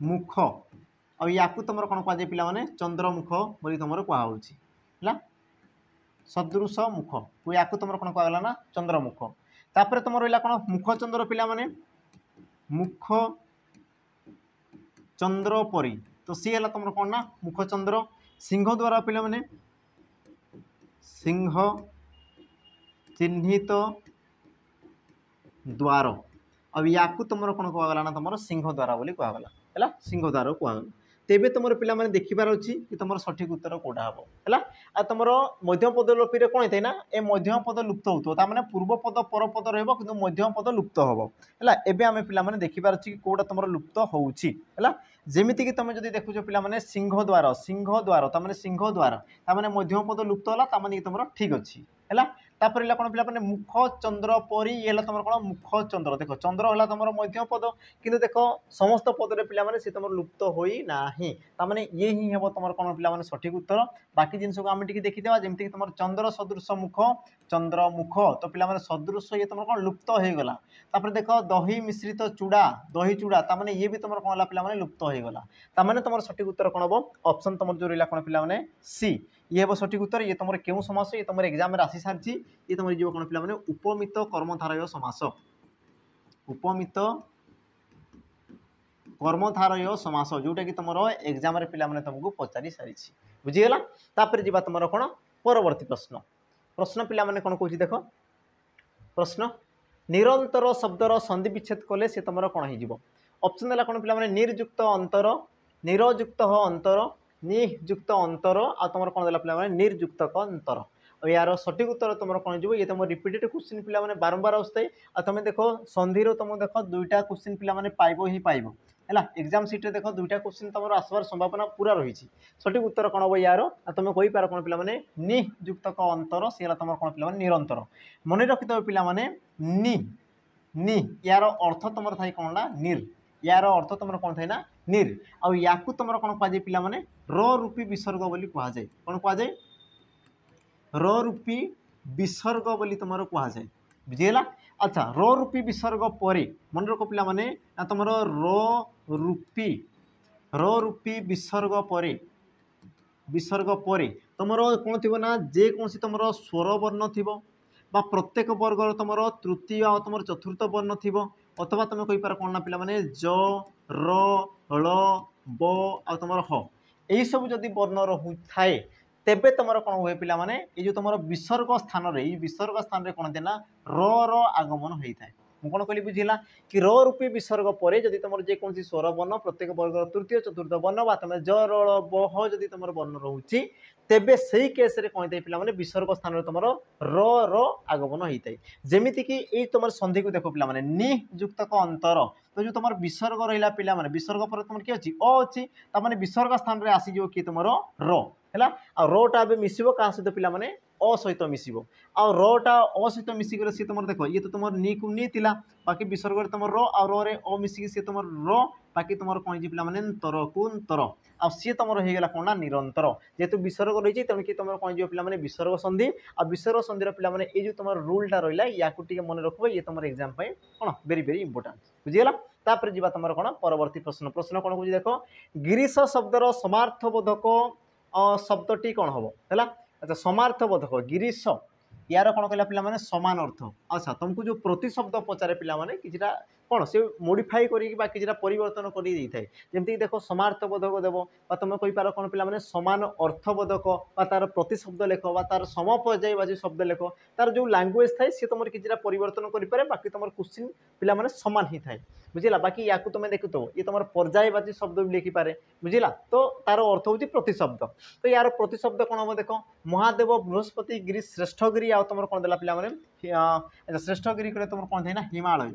मुख और या तुम कौन कह पिला माने चंद्रमुख बोली तुम कह सदृश मुख को या तुम कौन कहला ना चंद्रमुख तापर तुम रहा कौन मुख चंद्र पिला माने मुख चंद्र परी तो सी है तुम कौन ना मुख चंद्र सिंह द्वारा पिला माने सिंह चिन्हित द्वार अब या तुम कौन कहगला ना तुम सिंह द्वार बोली कहगला है सिंह द्वार कहगला तेबे तुम पिला माने देखिबार अछि कि तुम सठिक उत्तर कोटा हम है आ तुम मध्यम पद लोपी कौन होता है ना ए मध्यम पद लुप्त होता तार पूर्व पद पर पद रही मध्यम पद लुप्त हम है एवं आम पिला माने देखिबार अछि कि कोटा तुम लुप्त होउछि है जेमिति कि तुम जदि देखुछ पिला माने सिंह द्वार तार सिंह द्वार तार मध्यम पद लुप्त होला तार तुम ठीक अच्छी है तापर कौन पिला माने मुख चंद्र परी ये तुम कौन मुख चंद्र देख चंद्र है तुम मध्यम पद किंतु देख समस्त पदरे पिला माने से तुम लुप्त होई नाही तामाने ये ही हेबो तुम कौन पिला माने सठिक उत्तर बाकी जिनस को आम टिके देखिदेवा जेमति कि तुम चंद्र सदृश मुख चंद्र मुख तो पिला माने सदृश ये तुम कौन लुप्त हो गला तापर देख दही मिश्रित चूड़ा दही चूड़ा तामाने ये भी तुम कौन होला पिला माने लुप्त हो गला तामाने तुम सठिक उत्तर कौन हम ऑप्शन तुम जो रहा कौन पिला माने सी ये हे सठिक उत्तर ये तुम क्यों समास ये तुम एग्जाम में आसी सारी ये तुम जो कौन पिला माने उपमित कर्मधारय समास उपमित कर्मधारय समास जोटा कि तुम एग्जाम रे पिला माने तुमको पचारि सारी बुझीगला तापर जीवा तुम कौन परवर्ती प्रश्न प्रश्न पिला माने कौन कहूँ देख प्रश्न निरंतर शब्दर संधि विच्छेद कले से तुम कौन हो ऑप्शन है कौन पिला माने निर्युक्त अंतर निरयुक्त अंतर नियुक्त अंतर आ तुम कौन देला पिला माने निर्युक्त अंतर और यार सठिक उत्तर तुम कौन जो ये तुम रिपीटेड क्वेश्चन पिला माने बारंबार आसताई आ तुम देख संधिर तुम देख दुईटा क्वेश्चन पिला माने पाइबो ही पाइबो है एग्जाम सीट देख दुईटा क्वेश्चन तुम आसबार संभावना पूरा रही सठिक उत्तर कौन हम यार तुम कही पार कौन पिला माने नियुक्त अंतर सी तुम कौन पिला माने निरंतर मन रखिदेव पिला माने नि यार अर्थ तुम थाई कौन ना निर यार अर्थ तुम कौन थाए ना निर आ या तुम कौन कहुए पिला माने र रूपी विसर्ग बोली कहुए कौन कहुए र रूपी विसर्ग बोली तुम कहुए बुझीगला अच्छा र रूपी विसर्ग पर मन रख पिला माने ना तुम र रूपी विसर्ग पर तुम कौन थी ना जेकोसी तुम स्वर वर्ण थी बा प्रत्येक वर्गर तुम तृतीय आ तुम चतुर्थ वर्ण थी अथवा तुम कहीपर कौन ना पिला माने ज र ळ ब आ तुम ह यही सब जदि वर्ण थाए तेबे तुम कौन हुए पिला माने ये जो तुम विसर्ग स्थान रे विसर्ग स्थान रे कौन थे ना र आगमन होता है मुझे कौन कहली बुझीला कि र रूपी विसर्ग पर जदि तुम जेकोसी स्वर वर्ण प्रत्येक वर्ग तृतीय चतुर्थ वर्ण बा तुम ज र बह जदि तुम वर्ण रोचे तेबे सही केस रे कौन थे पिला माने विसर्ग स्थान रे तुम र आगमन होता है जेमिति कि ये तुम संधि को देखो पिला माने नियुक्त अंतर तो जो तुम विसर्ग रहा पिला माने विसर्ग पर तुम किए अच्छी अ अच्छी तार विसर्ग स्थान रे आसीज कि तुम र है आ रोटा मिसिबो क्या सहित पिला माने अ सहित मिसिबो आ रोटा अ सहित मिसिक सी तुम देख ये तो तुम नी को नी थिला बाकी विसर्ग तुम रो आ रे अ मिसिक सी तुम रो बाकी तुम कौन पिला माने तर को तर आ सी तुम हो गला कौन ना निरंतर जेहेतु विसर्ग रही तेणुक तुम कौन जो पिला माने विसर्ग संधि आ विसर्ग संधि पिला माने ये जो तुम रूलटा रहा या मन रख ये तुम एग्जाम कौन वेरी वेरी इंपोर्टेंट बुझीगला तापर जीवा तुम कौन परवर्ती प्रश्न प्रश्न कौन कह देख गिरीश शब्दर समार्थबोधक शब्दटी कौन हम है अच्छा समार्थबोधक गिरीश यार कौन कहला पिला माने समान अर्थ अच्छा तुमको जो प्रति शब्द पचारे पिला माने किछिटा कौन से मोडिफाई किछिटा परिवर्तन कर जमीक देख समार्थबोधक देव तुम कहींपार कौन पिला माने समान अर्थबोधक तार प्रति शब्द लेख तार समपर्यायवाची शब्द लेख तार जो लैंग्वेज थाए सी तुम किछिटा परिवर्तन करें बाकी तुम क्वेश्चन पिला माने समान ही थाए बुझीला बाकी या तुम देखुव ये तुम पर्यायवाची शब्द भी लिखिपारे बुझीला तो तार अर्थ हूँ प्रति शब्द तो यार प्रति शब्द कौन हम देख महादेव बृहस्पति गिरी श्रेष्ठगिरी आ तुम कौन देला पिला माने श्रेष्ठगिरी कले तुम कौन थे ना हिमालय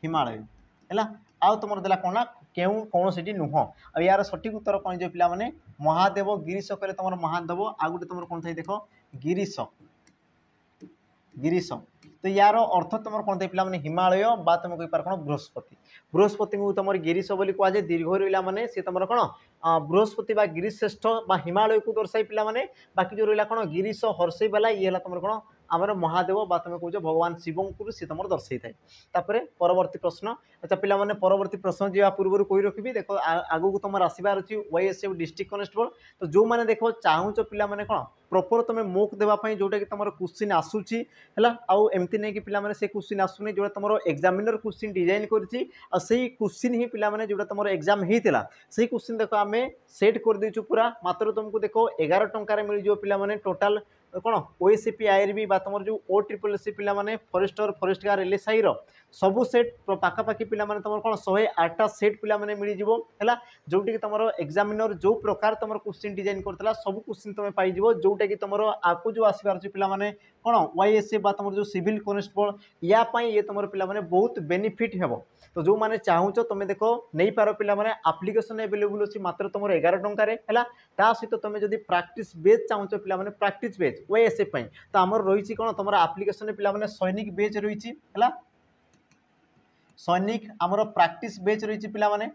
हिमालय है आउ तुम देला कौन ना क्यों कौन से नुह आ यार सठिक उत्तर कौन जो पिला माने महादेव गिरीश कले तुम महादेव आ गए तुम कौन थे देख गिरीश गिरीश तो यार अर्थ तुम कौन थे पिला माने हिमालय बा तुम कहींपार कौन बृहस्पति बृहस्पति को तुम गिरीश बोली कहुए दीर्घ रहा माने सी तुम कौन बृहस्पति बा गिरीश श्रेष्ठ बा हिमालय को दर्शाई पिला माने बाकी जो रहा कौन गिरीश हर्षई वाला ये तुम कौन आमर महादेव बा तुम कह भगवान शिव को सी तुम दर्शाई थाए परवर्ती प्रश्न अच्छा पिला माने परवर्ती प्रश्न जा पूर्व कही रखी देख आगू को तुम आसबार अच्छी वाईएसएफ डिस्ट्रिक्ट कनेस्टेबल तो जो मैंने देख चाहूच पिला माने कौन प्रॉपर तुम मोक देवाई जोटा कि तुम क्वेश्चन आसूसी है आमती नहीं कि पिला माने से क्वेश्चन आसुनी जो तुम एग्जामिनर क्वेश्चन डिजाइन करछि आ सेही क्वेश्चन ही पिला माने जोटा तुम एग्जाम होता से क्वेश्चन देख आम सेट कर देचु पूरा मात्र तुमको देखो 11 टंकार मिल जो पिला माने टोटाल कौन ओएससीपी आईआरबी बा तुम जो OSSC पिला माने फॉरेस्टर फॉरेस्ट गार्ड एलएसआई रो सबू सेट पाखापाखि पिला माने तुम कौन 108टा सेट पिला माने मिल जिवो हैला जोटी कि तुम एग्जामिनर जो प्रकार तुम क्वेश्चन डिजाइन करतला सब क्वेश्चन तुम पाई जिवो जोटा कि तुम आकु जो आसीबार अछि पिला माने कौन वाईएसए बा तुम जो सिविल कॉन्स्टेबल या पाई ये तुम पिला माने बहुत बेनिफिट हेबो तो जो माने चाहूच तुम देखो नहीं पार पिला माने एप्लिकेशन अवेलेबल अछि मात्र तुम 11 टंका रे हैला ता सहित तुम जदि प्रैक्टिस बेच चाहूच पिला माने प्रैक्टिस बेच ओएसए पई तो हमर रहिछि कोन तुम एप्लिकेशन पिला माने सैनिक बेच रहिछि हैला सैनिक आमर प्रैक्टिस बेच रही पिला माने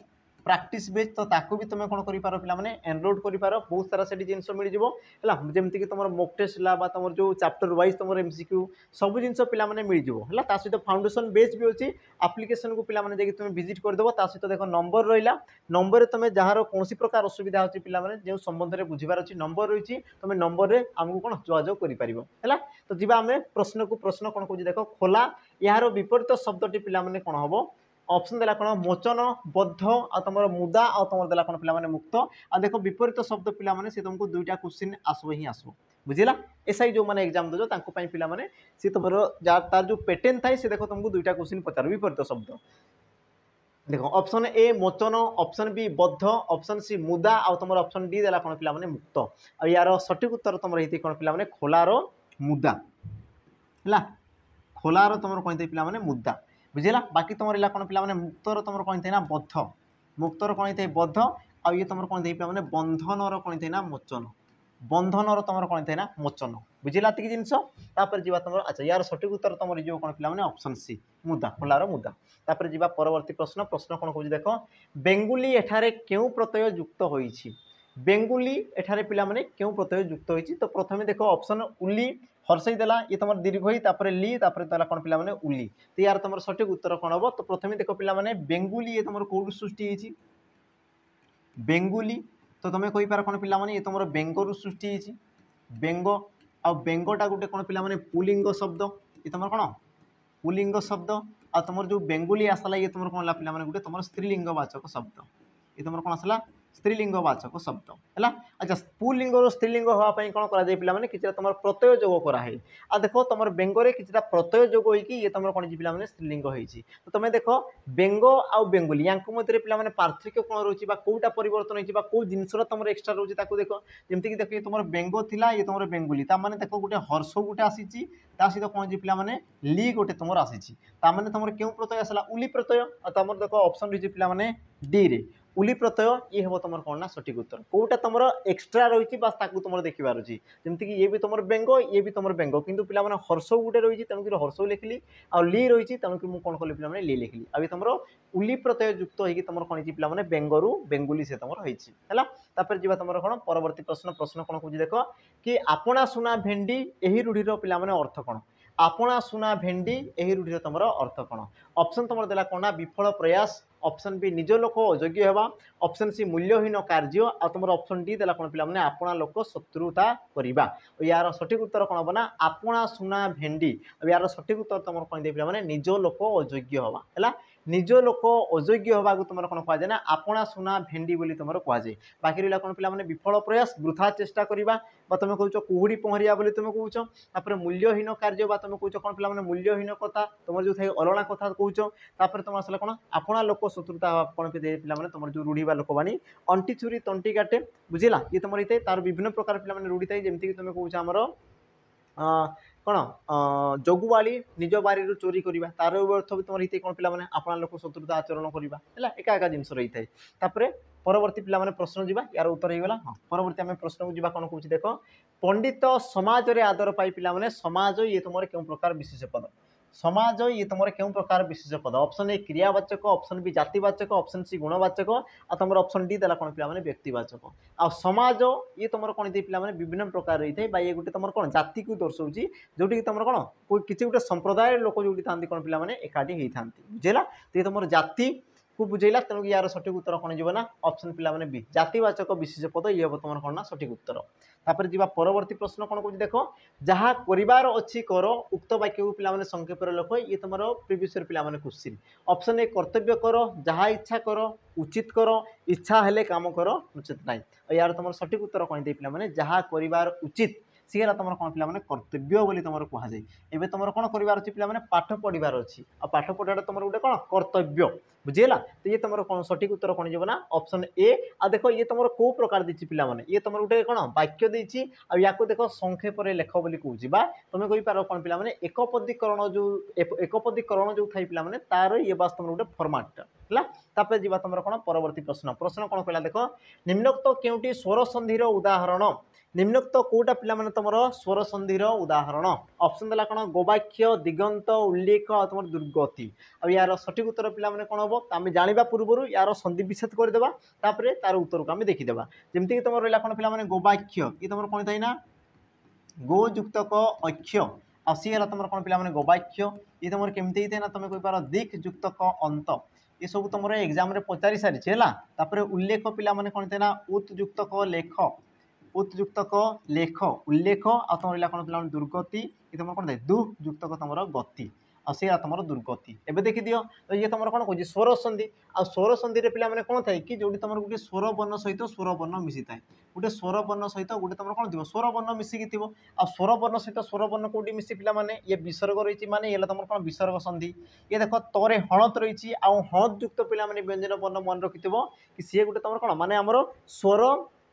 प्रैक्टिस बेच तो ताकू भी तुम कौन कर पार पिला माने एनरोल कर पार बहुत सारा से जिनस मिल जावा जमीक तुम मॉक टेस्ट है तुम जो चैप्टर वाइज तुम एमसीक्यू सब जिन पिला माने मिल जावा ता सहित फाउंडेशन बेच भी अच्छी एप्लिकेशन को पिला माने जाकि तुम विजिट करदेव ता सहित देख नंबर रहा नंबर तुम जार कौन प्रकार असुविधा अच्छी पिला माने जो संबंध में बुझार अच्छी नंबर रही तुम नंबर में आमको कौन जोगाजोग कर तो जी आम प्रश्न को प्रश्न कौन कह देख खोला यार विपरीत शब्दटी पिला माने कौन हम ऑप्शन देला कौन मोचन बद्ध आ तुम मुदा आ तुम देला कौन पिला माने मुक्त आ देखो विपरीत शब्द पिला माने से तुमको दुईटा क्वेश्चन आसो ही आसो बुझिला एसआई जो माने एग्जाम दो तांको पई पिला माने से तुम तार जो पैटर्न थाए से देखो तुमको दुईटा क्वेश्चन पचार विपरीत शब्द देखो ऑप्शन ए मोचन ऑप्शन बी बद्ध ऑप्शन सी मुदा आ तुम ऑप्शन डी देला कौन पिला माने मुक्त आ यार सठिक उत्तर तुम रही कौन पिला माने खोलार मुदा हैला खोलार तुम कहते पिला माने मुदा बुझेगा बाकी तुम रहा कौन पिला मुक्तर तुम कौन थे ना बद्ध मुक्तर कौन थे बद्ध आ ये तुम कौन थे पे बंधनर कौन थे ना मोचन बंधनर तुम कौन थे ना मोचन बुझेगा ये जिनस जा तुम अच्छा यार सठिक उत्तर तुम जो कौन पिला ऑप्शन सी मुदा खोलार मुदा तापर जा परवर्ती प्रश्न प्रश्न कौन कह देख बेंगुली एठारे क्यों प्रत्यय युक्त होइछि बेंगुली एठारे पिला माने क्यों प्रत्यय युक्त होइछि तो प्रथमे देखो ऑप्शन उली हर्षई देला ये तुम दीर्घ ही तापर ली तापर देला कौन पिला माने उली तो यार तुम सठिक उत्तर कौन हम तो प्रथमे देखो पिला माने बेंगुली ये तुम कौट सृष्टि होइछि बेंगुली तो तुम कहि पार कौन पिला माने ये तुम बेंगरु सृष्टि होइछि बेंग आ बेंगटा गोटे कौन पिला माने पुलिंग शब्द ये तुम कौन पुलिंग शब्द आ तुम जो बेंगुली आसला ये तुम कौन पिला माने गोटे तुम स्त्रीलिंगवाचक शब्द ये तुम कौन आसला स्त्रीलिंगवाचक शब्द है अच्छा पुलिंग स्त्रीलिंग हाँपाई कौन कर पे कि तुम प्रत्यय जोग कराए आ देख तुम बेंगरे कि प्रत्यय जोग होगी ये तुम कौन पे स्त्रीलिंग होती तो तुम देख बेंग आउ बेंगुली या मध्य पे पार्थक्य कौन रोचे कौटा परिवर्तन होती कौ जिनसर तुम एक्सट्रा रोचे देख जमीक देख तुम बेंग थिला ये तुम बेंगुली ताने देख गोटे हर्ष गोटे आसी सहित कौन पे ली गोटे तुम आसी ताने तुम क्यों प्रत्यय आसला उली प्रत्यय तुम देख ऑप्शन रही पे डी रे उली प्रत्यय ये हम तुम कौन ना सठिक उत्तर कौटा तुम एक्सट्रा रही बस तुम देखिबार अच्छी जमीक ये भी तुम बेंग ये भी तुम बेंग कितु पे हर्ष गोटे रही तेणुक हर्ष लिखिली आ ली रही तेणुक मुझे कौन कली पे ली लिखिली अभी तुम उली प्रत्यय युक्त होगी तुम कौन पे बेंगरु बेंगुली से तुम रही जी तुम कौन परवर्ती प्रश्न प्रश्न कौन कह देख कि आपणा सुना भेंडी यही रूढ़ीर पे अर्थ कौन आपणा सुना भेंडी यही रूढ़ीर तुम अर्थ कौन ऑप्शन तुम देला कौन ना विफल प्रयास ऑप्शन बी निज लोक अयोग्य होगा ऑप्शन सी मूल्यहीन कार्य आ तुम ऑप्शन डी देला कौन पे आपणा लोक शत्रुता करवा यार सठिक उत्तर कौन हम ना आपणा सुना भेंडी यार सठिक उत्तर तुम कौन दे पे निज लोक अयोग्य होगा है निज लोक अयोग्य होगा तुम कौन कहुए ना आपणा सुना भेंडी बोली तुम कहुए बाकी रहा कौन पे विफल प्रयास वृथा चेष्टा करवा तुम कौच कुहुड़ी पहरिया बोली तुम कौच मूल्यहीन कार्य तुम कौच कौन पे मूल्यहीन कथा तुम जो थे अलणा कथा कौच तुम आसला कौन आपणा लोक शत्रुता कौन पे पे तुम जो रूढ़ी लोकवाणी अंटी छुरी तंटी काटे बुझेगा ये तुम रही तार विभिन्न प्रकार पे रूढ़ी थाए जमीक तुम कौच आमर कौन जगुआली निज बारी चोरी करवा तार अर्थ भी तुम रही कौन पे आपणा लोक शत्रुता आचरण करवा है एका एका जिन रही है परवर्ती पे प्रश्न जावा यार उत्तर हो गला हाँ परवर्ती आम प्रश्न को जावा कौन कह देख पंडित समाज रे आदर पाई पे समाज ये तुम क्यों प्रकार विशेष पद समाज ये तुम क्यों प्रकार विशेष पद ऑप्शन ए क्रियावाचक ऑप्शन बी जातिवाचक ऑप्शन सी गुणवाचक आ तुम ऑप्शन डी देला कौन पे व्यक्तिवाचक आ समाज ये तुम कौन पे विभिन्न प्रकार रही है ये गोटे तुम कौन जाति को दर्शाऊँ जोटी तुम कौन किसी गोटे संप्रदाय लोक जो था कौन पे एकाठी होता बुझेगा तो ये तुम जाति को बुझेगा तेणुक यार सठिक उत्तर कौन जीव ना ऑप्शन पे बी जातिवाचक विशेष पद ये हम तुम कौन ना सठिक उत्तर तापर जी परवर्ती प्रश्न कौन कह देख जहाँ करिवार अच्छी कर उक्त वाक्य को पे संक्षेप लिख ये तुम प्रिवियस पे क्वेश्चन ऑप्शन ए कर्तव्य कर जहाँ इच्छा कर उचित कर इच्छा हेले काम कर उचित ना यार तुम सठिक उत्तर कौन दे पे जहाँ करिवार उचित सी है तुम कौन पे कर्तव्य बोली तुम कह जाए एवं तुम कौन करार अच्छी पे पाठ पढ़ार अच्छी आ पाठ पढ़ाटा तुम गोटे कौन कर्तव्य बुझीगला तो ये तुम कौन सठिक उत्तर कौन ना ऑप्शन ए आ देख ये तुम कौ प्रकार देती पे ये तुम गोटे कौन वाक्य देती या देख संक्षेप लेख बोली कहूँ तुम कही पार कौन पे एकपदीकरण जो एकपदीकरण जो थाई पे तार ये बास तुम गोटे फर्माट है जी तुम कौन परवर्ती प्रश्न प्रश्न कौन कहला देख निम्नोक्त केउटी स्वर संधिर उदाहरण निम्नोक्त कौटा पे तुम स्वर संधिर उदाहरण ऑप्शन देला कौन गोवाक्य दिगंत उल्लेख और तुम दुर्गति आ यार सठिक उत्तर पे कौन हम आम जाना पूर्व यार संधि विच्छेद करदेवा तार उत्तर को आम देखीदे जमीक तुम रहा कौन पे गोवाक्य ये तुम कौन था गो युक्त अक्ष आ सी है तुम कौन पे गोवाक्य ये तुम केमती होता है तुम कहींपार दिक् युक्त अंत ये सब तुम एग्जाम रे पचारि सारी है उल्लेख पे कौन थे उत्युक्त लेख उत्युक्त लेख उल्लेख आ तुम रहा कौन पे दुर्गति ये तुम कौन दुयुक्त तुम गति आ तुम दुर्गति एवं देखी दियो तो ये तुम कौन कह स्वर संधि आ स्वर संधि पे कौन थाए कि जो तुम गोटे स्वर वर्ण सहित स्वर वर्ण मिसी थाए गोटे स्वर वर्ण सहित गोटे तुम कौन थी स्वर वर्ण मिसिकी थी आ स्वर वर्ण सहित स्वर वर्ण कौटी मिसी पे ये विसर्ग रही माने ये तुम कौन विसर्ग संधि ये देख तरे हणत रही हणत युक्त पे व्यंजन वर्ण मन रखि कि सी गोटे तुम कौन माने आमर स्वर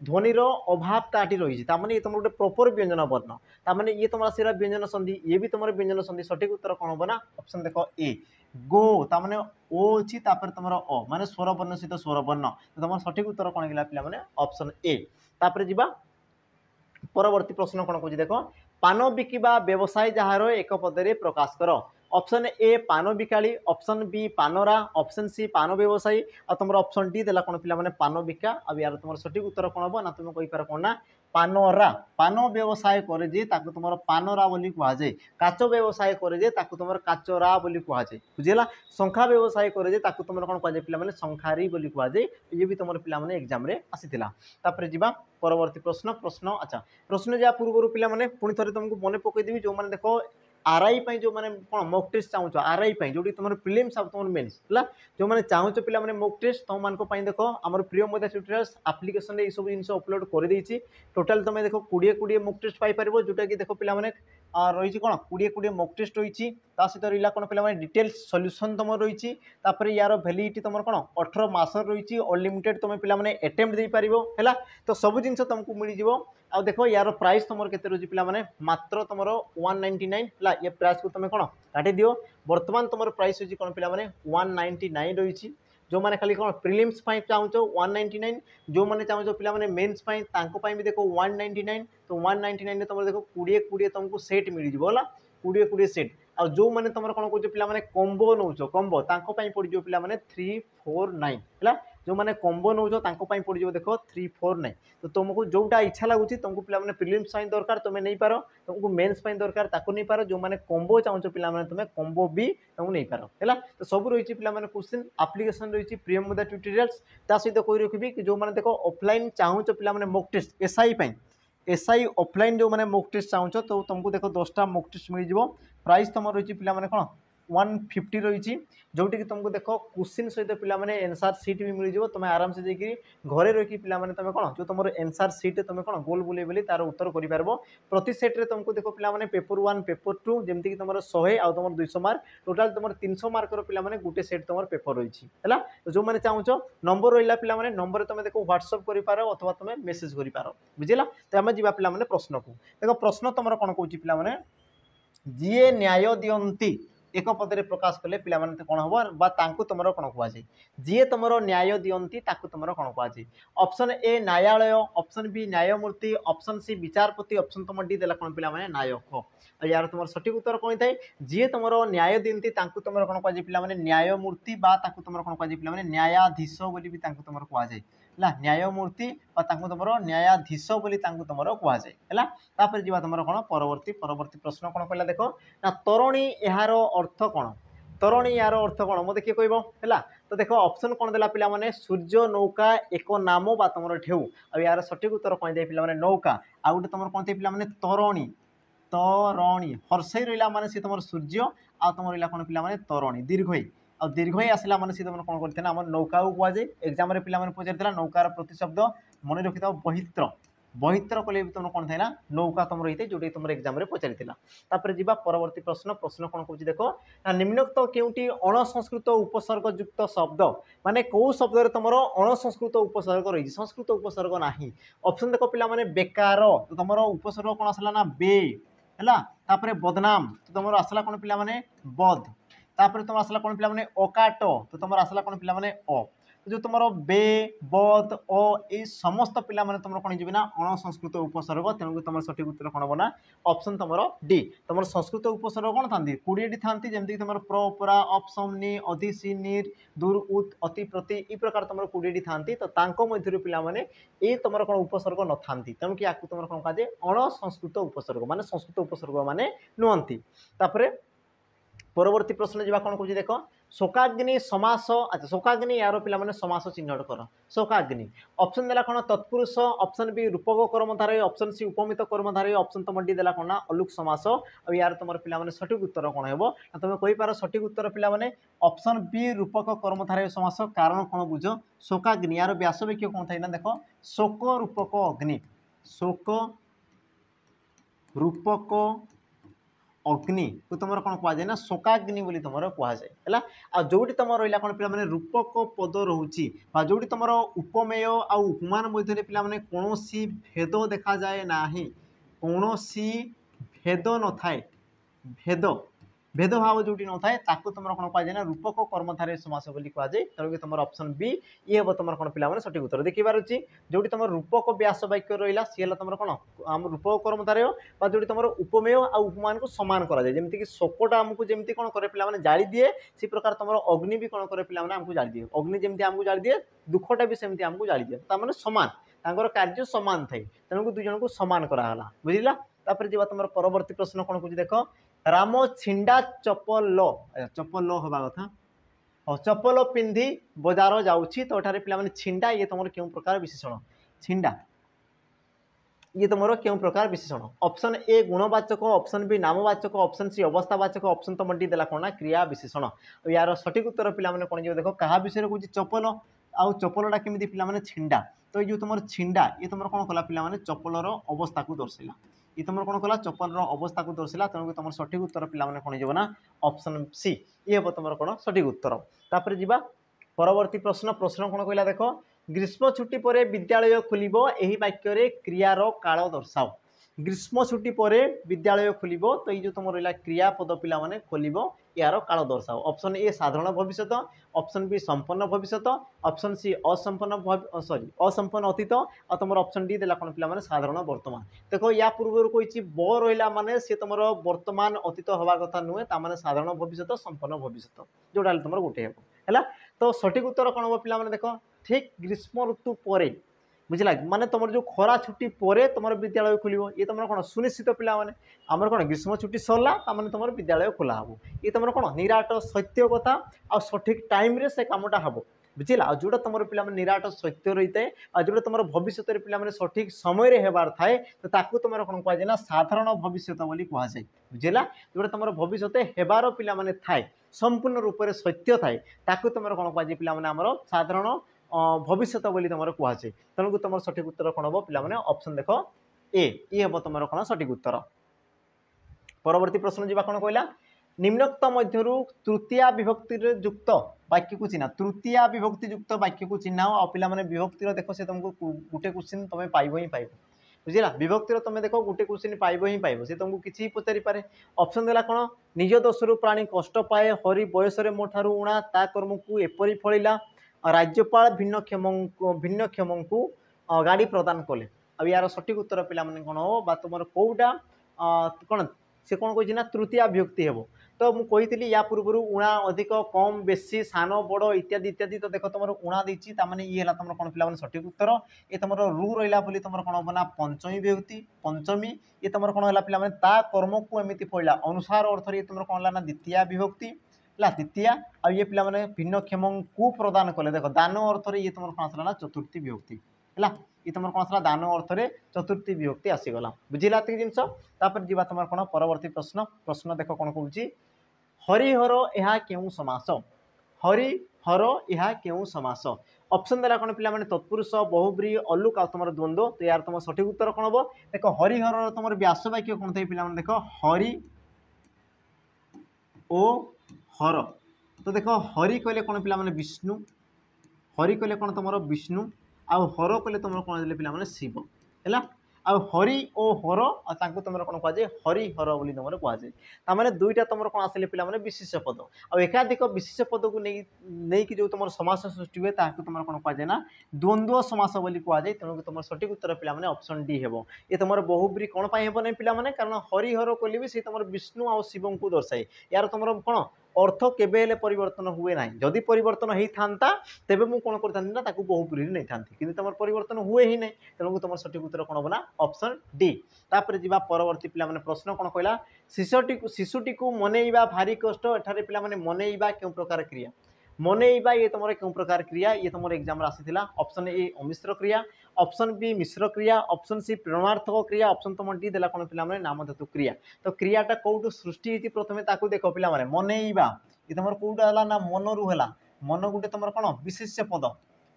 ध्वनिर अभाव ताटी रही है तुम गोटे प्रॉपर व्यंजन वर्ण ताने ये तुम आसरा व्यंजन संधि ये भी तुम व्यंजन संधि सठिक उत्तर कौन हम ना ऑप्शन देख ए गो ताने ओ अच्छी तुम अ माने स्वर वर्ण सहित स्वर वर्ण तुम सठिक उत्तर कौन गला पे ऑप्शन ए तापर जीवा परवर्ती प्रश्न कौन कह देख पान बिकिबा व्यवसाय जार एक पदरे प्रकाश कर ऑप्शन ए पान बिकाली ऑप्शन बी पानरा ऑप्शन सी पान व्यवसायी और तुम ऑप्शन डी देला कौन पे पान बिका अब यार तुम सठिक उत्तर कौन हम ना तुम कहींपार कौन ना पानरा पान व्यवसाय करे जे ताको तुम पानरा बोली कहुए काच व्यवसाय करे जे ताको तुम काचरा बोली कहुए बुझेगा शंखा व्यवसाय करे जे ताको तुम कौन कहुए पे शंखारी बोली कहुए ये भी तुम पे एग्जाम रे आसीथिला तापर जीवा परवर्ती प्रश्न प्रश्न अच्छा प्रश्न जा पूर्व पे पुणी थे तुमको मन पकईदेवी जो मैंने देख आरआई जो मैंने कौन मॉक टेस्ट चाहूँ आरआई जो तुम प्रिलिम्स और तुम मेन्स है जो मैंने चाहूँ पे मॉक टेस्ट तुम मान देख आम प्रिय मोदा ट्यूटोरियल्स आप्लिकेशन ये सब जिन अपलोड कर देती टोटाल तुम देख 20 मॉक टेस्ट पाइपर जोटा कि देख पे रही कौन 20 मॉक टेस्ट रही सहित रहा कौन पे डिटेल्स सॉल्यूशन तुम रही यार वैलिडिटी तुम कौन 18 मास रही अनलिमिटेड तुम पे अटेम्प्ट दे पार है तो सब जिन तुमको मिल जाव आ देख यार प्राइस तुम के रोज पे मात्र तुम 199 है ये प्राइस को तुम कौन काटी दियो बर्तमान तुम प्राइस होगी कौन पे 199 रही जो मैंने खाली कौन प्रिलिम्स चाहूँ 199 जो मैंने चाहूँ पे मेन्स भी देखो 199 तो 199 तुम देखो 20 तुमको सेट मिल जाए 20 सेट आ जो मैंने तुम कौन कह पे कॉम्बो नौ कॉम्बो पड़ पे 349 है जो मैंने कॉम्बो नौ पड़ जाए देख 349 तो तुमको जोटा इच्छा लगुच तुमको पे प्रिलिम्स दरकार तुम नहीं पार तुमको मेन्स दरकार ताको नहीं पार जो मैंने कॉम्बो चाहूँ पे तुम कॉम्बो भी तुमको नहीं पार है तो सब रही पे क्वेश्चन आप्लिकेशन रही प्रियम मुदा ट्यूटोरियल्स सहित कही रखी कि जो मैंने देख ऑफलाइन चाहूँ पे मॉक टेस्ट एसआई ऑफलाइन जो मैंने मॉक टेस्ट चाहूँ तो तुमको देख 10टा मॉक टेस्ट मिल जाव प्राइस तुम रही पे कौन 150 रही जोटी कि तुमको देख क्वेश्चन सहित पे एनसार सीट भी मिल जाव तुम आराम से जाकि घरे रही पे तुम कौन जो तुम एनसार सीट तुम कौन गोल बुले बोली तार उत्तर कर प्रति सेट्रे तुमको देख पे पेपर 1 पेपर 2 जमीक तुम 100 आ तुम 200 मार्क टोटाल तुम 300 मार्कर पे गोटे सेट तुम पेपर रही है तो जो मैंने चाहूँ नंबर रहा पे नंबर तुम देख व्हाट्सअप कर अथवा तुम मेसेज कर बुझेगा तो आम जा पे प्रश्न को देख प्रश्न तुम कौन कौन पे जी न्याय दियंती एक पदरे प्रकाश कले पे कौन हम तुम कौन कहुए जी तुम न्याय दियंती तुम कौन कहुए ऑप्शन ए न्यायालय ऑप्शन बी न्यायमूर्ति ऑप्शन सी विचारपति ऑप्शन तुम डी देला कौन पे नायक यार तुम सठिक उत्तर कौन थाए जी तुम न्याय दियंती तुम कौन कहुए पे न्यायमूर्ति तुम कौन कहुए पे न्यायाधीश बोली भी तुम कहुए न्यायमूर्ति तुम न्यायाधीश बोली तुम कहुए है जी तुम कौन परवर्ती प्रश्न कौन कहला देख ना तरुणी यार अर्थ कौन तरुणी यार अर्थ कौन मत किए कह तो देख ऑप्शन कौन देला पे सूर्य नौका एक नाम बा तुम ढेउ आ यार सठिक उत्तर कौन दे पे नौका आ गए तुम कौन थे पे तरुणी तरुणी हर्षई रहा माने सी तुम सूर्य आ तुम रहा कौन पे तरुणी दीर्घई आ दीर्घई आसला माने सी तुम कौन करते नौका को कहुए एग्जाम पे पचार नौकार प्रतिशब्द मन रखी था बहित्र बहित्र कले भी तुम कौन था नौका तुम रही जो तुम एग्जाम रे पचारि जा परवर्ती प्रश्न प्रश्न कौन कौन देख ना निम्नोक्त केउटी अणसंस्कृत उपसर्ग युक्त शब्द माने कौ शब्द तुम अणसंस्कृत उपसर्ग रही संस्कृत उपसर्ग ना ऑप्शन देख पिला माने बेकार तो तुम उपसर्ग कौन आसला ना बे है तापर बदनाम तो तुम आसला कौन पिला माने बद तापर तुम आसला कौन पिला माने अकाट तो तुम आसला कौन पिला माने अ जो तुम बे बद अ ये समस्त पिला माने तुम कौन जी ना अणसंस्कृत उपसर्ग तेणु तुम सठिक उत्तर कौन हम ना ऑप्शन तुम डी तुम संस्कृत उपसर्ग कौन था 20 था जमीक तुम प्र परा अपसमनी अधिसी निर दूर उत अति प्रति ये प्रकार तुम 20 था तो मध्य पिला माने ये तुम कौन उपसर्ग न था तेणु कि तुम कौन कहा अणसंस्कृत उपसर्ग माने संस्कृत उपसर्ग माने नुहति परवर्ती प्रश्न जा कौन कह देख शोकाग्नि समास अच्छा शोकाग्नि यार पिला माने समास चिन्हट कर शोकाग्नि ऑप्शन देला कौन तत्पुरुष ऑप्शन बी रूपक कर्मधारय ऑप्शन सी उपमित कर्मधारय ऑप्शन तुम डी देला कौन अलुक समास और यार तुम पिला माने सठिक उत्तर कौन हो तुम कही पार सठिक उत्तर पिला माने ऑप्शन बी रूपक कर्मधारय समास कारण कौन बुझ शोकाग्नि यार व्यासवाक्य कौन था देख शोक रूपक अग्नि शोक रूपक अग्नि को तुम कौन कहुए ना शोकाग्नि बोली तुम कहुए है आ जोटी तुम रहा कौन पे रूपक पद रोचे जो तुम उपमेय आ उपमान मध्य पिला कौन भेद देखा जाए ना कौन भेद न थाए भेद भेदभाव जो न थाए तुम कौन कहुए ना रूपक कर्मधारय समास बोली कहुए तेणुक तुम ऑप्शन बी ये हम तुम कौन पिला सठिक उत्तर देखिबार अच्छी जो तुम रूपक व्यास वाक्य रहा सी तुम कौन आम रूपक कर्मधारय जो तुम उपमेय आ उपमान को सामान कराए जमीक शोकटा आमको जमी कौन करे पे जाड़ी दिए से प्रकार तुम अग्नि भी कौन करे पे आमको जाड़ी दिए अग्नि जमी आमको जाड़ी दिए दुखटा भी सेमती आमको जाड़ी दिए तार सामान कार्य सामान थाए तेणुक दुई जन को सामान कराला बुझला तापर जी तुम परवर्ती प्रश्न कौन कह देख राम छिंडा चपल चपल हवा कथा और चपल पिंधि बजार जाऊँगी तो ये पे छिंडा ये तुम क्यों प्रकार विशेषण छिंडा ये तुम क्यों प्रकार विशेषण ऑप्शन ए गुणवाचक ऑप्शन बी नामवाचक ऑप्शन सी अवस्थावाचक ऑप्शन तुम डी देला कौन क्रिया विशेषण और यार सठिक उत्तर पे कौन जो देख क्या विषय कौन चपल आउ चपलटा केमी पे छिंडा तो ये तुम छिंडा ये तुम कौन कला पे चपलर अवस्था को दर्शाइला ये तुम कौन कला चपलर अवस्था को दर्शाइला तेणुक तुम सठिक उत्तर पे कौन हो ना ऑप्शन सी ये हम तुम कौन सठिक उत्तर तापर जी परवर्ती प्रश्न प्रश्न कौन कहला देख ग्रीष्म छुट्टी पर विद्यालय खोलिब एही वाक्य क्रियार काल दर्शाओ ग्रीष्म छुट्टी पर विद्यालय खोलिब तो ये जो तुम रहा क्रियापद पिला माने खोलिब यार काल दर्शाओ ऑप्शन ए साधारण भविष्यत ऑप्शन बी संपन्न भविष्यत ऑप्शन सी असंपन्न सॉरी असंपन्न अतीत और तुम ऑप्शन डी देला कौन पे साधारण वर्तमान देखो या पूर्व कही ब रहा माने सी तुम वर्तमान अतीत हवा कथा नुहे ताने साधारण भविष्यत संपन्न भविष्यत जोटा तुम गोटे है तो सठिक उत्तर कौन हम पे देख ठीक ग्रीष्म ऋतु पर बुझला माने तुम जो खरा छुट्टी पर तुम विद्यालय खोल ये तुम कौन सुनिश्चित पिला माने आमर कौन ग्रीष्म छुट्टी सरला ताने तुम विद्यालय खोला हम ये तुम कौन निराट सत्य कथा आ सठिक टाइम रे से कामटा हम बुझला जोटा तुम पे निराट सत्य रही है जोटा तुम भविष्य पे सठिक समय होबार थाए तो ताकू तुम कौन कहुए ना साधारण भविष्य बोली कहुए बुझला जोटा तुम भविष्य हेबार पे थाए संपूर्ण रूप से सत्य थाए ताकू तुम कौन कहुए पे साधारण भविष्य बोली तुम कहुए तेणुक तुम सठिक उत्तर कौन हम पे ऑप्शन देख ए ये हम तुम कौन सठिक उत्तर परवर्ती प्रश्न जी कौन कहला निम्नोक्त मध्य तृतीय विभक्ति युक्त वाक्य को चिन्ह तृतीय विभक्ति युक्त वाक्य को चिन्ह और पिला विभक्तिर देख से तुमको गोटे क्वेश्चन तुम पाइब ही पाइब बुझला विभक्तिर तुम देख गोटे क्वेश्चन पाइब ही पाइब से तुमको किसी पचारि पारे ऑप्शन देला कौन निज दोषरू प्राणी कष्ट पाए हरि बयस ठार उणा ता कर्म को एपरी फलिला राज्यपाल भिन्नक्षम को गाड़ी प्रदान कले अब यार सठिक उत्तर पे कौन हो तुम कौटा कौन से कौन कही तृतीय विभक्ति हे तो मुझे या पूर्व उणा अधिक कम बेसी सान बड़ इत्यादि इत्यादि तो देख तुम उणा देती ये तुम कौन पे सठिक उत्तर ये तुम रू रहा तुम कौन हम ना पंचमी विभक्ति पंचमी ये तुम कौन है पे ता कर्म को एमती फैला अनुसार अर्थ ये तुम कौन है द्वितीय विभक्ति है द्वितीय आ ये पे भिन्नक्षम को प्रदान कले देख दान अर्थ ये तुम कौन आसला ना चतुर्थी विभक्ति है ये तुम कौन आसला दान अर्थ में चतुर्थी विभक्ति आसीगला बुझिला जिनस तापर जी तुम कौन परवर्ती प्रश्न प्रश्न देख कौन कौन हरिहर यह क्यों समास हरिहर यह क्यों समास ऑप्शन देला कौन पिला माने तत्पुरुष बहुब्री अलुक आ तुम द्वंद्व। तो यार तुम सठिक उत्तर कौन हम देख हरिहर तुम व्यास वाक्य कौन थे पिला देख हरि ओ हर। तो देख हरि कहले कौन पिला माने विष्णु, हरि कहले कौन तुम विष्णु आउ हर कहले तुम कौन देले पिला माने शिव है। आउ हरि ओ हर आउ तुम कौन कहुए हरिहर बोली तुम कहुए तार दुईटा तुम कौन आसिले पिला माने विशेष पद आ एकाधिक विशेष पद को नहीं जो तुम समास सृष्टि हुए ताकू तुम कौन कहुए ना द्वंद्व समास बोली कहुए। तेणु तुम सठिक उत्तर पिला माने ऑप्शन डी हेबो। ये तुम बहुब्री कौन पाई हेबो नहीं पिला माने कारण हरिहर कहले भी से तुम विष्णु आउ शिव को दर्शाए। यार तुम कौन अर्थ केबे परिवर्तन हुए ना जदि परिवर्तन होता तेबे मु कौन करता ना ताकू बहुब्री नहीं था कि तुम परिवर्तन हुए ही नहीं। तेणु तुम सठिक उत्तर कौन हम ना ऑप्शन डी। तापर जी परवर्ती पिला माने प्रश्न कौन कहला शिशुटी को मनईबा भारी कष्ट एठारे पिला माने मनईबा क्यों प्रकार क्रिया मनईबा ये तुम क्यों प्रकार क्रिया ये तुम एग्जाम आसीला। ऑप्शन ए अमिश्र क्रिया, ऑप्शन बी मिश्र क्रिया, ऑप्शन सी प्रेरणार्थक क्रिया, ऑप्शन तुम डी देला कौन पिला माने नाम धातु क्रिया। तो क्रियाटा कौटू सृष्टि होती प्रथमे ताकू देख पिला माने मनईबा ये तुम कौटा है ना मनरू है मन गोटे तुम कौन विशेष्य पद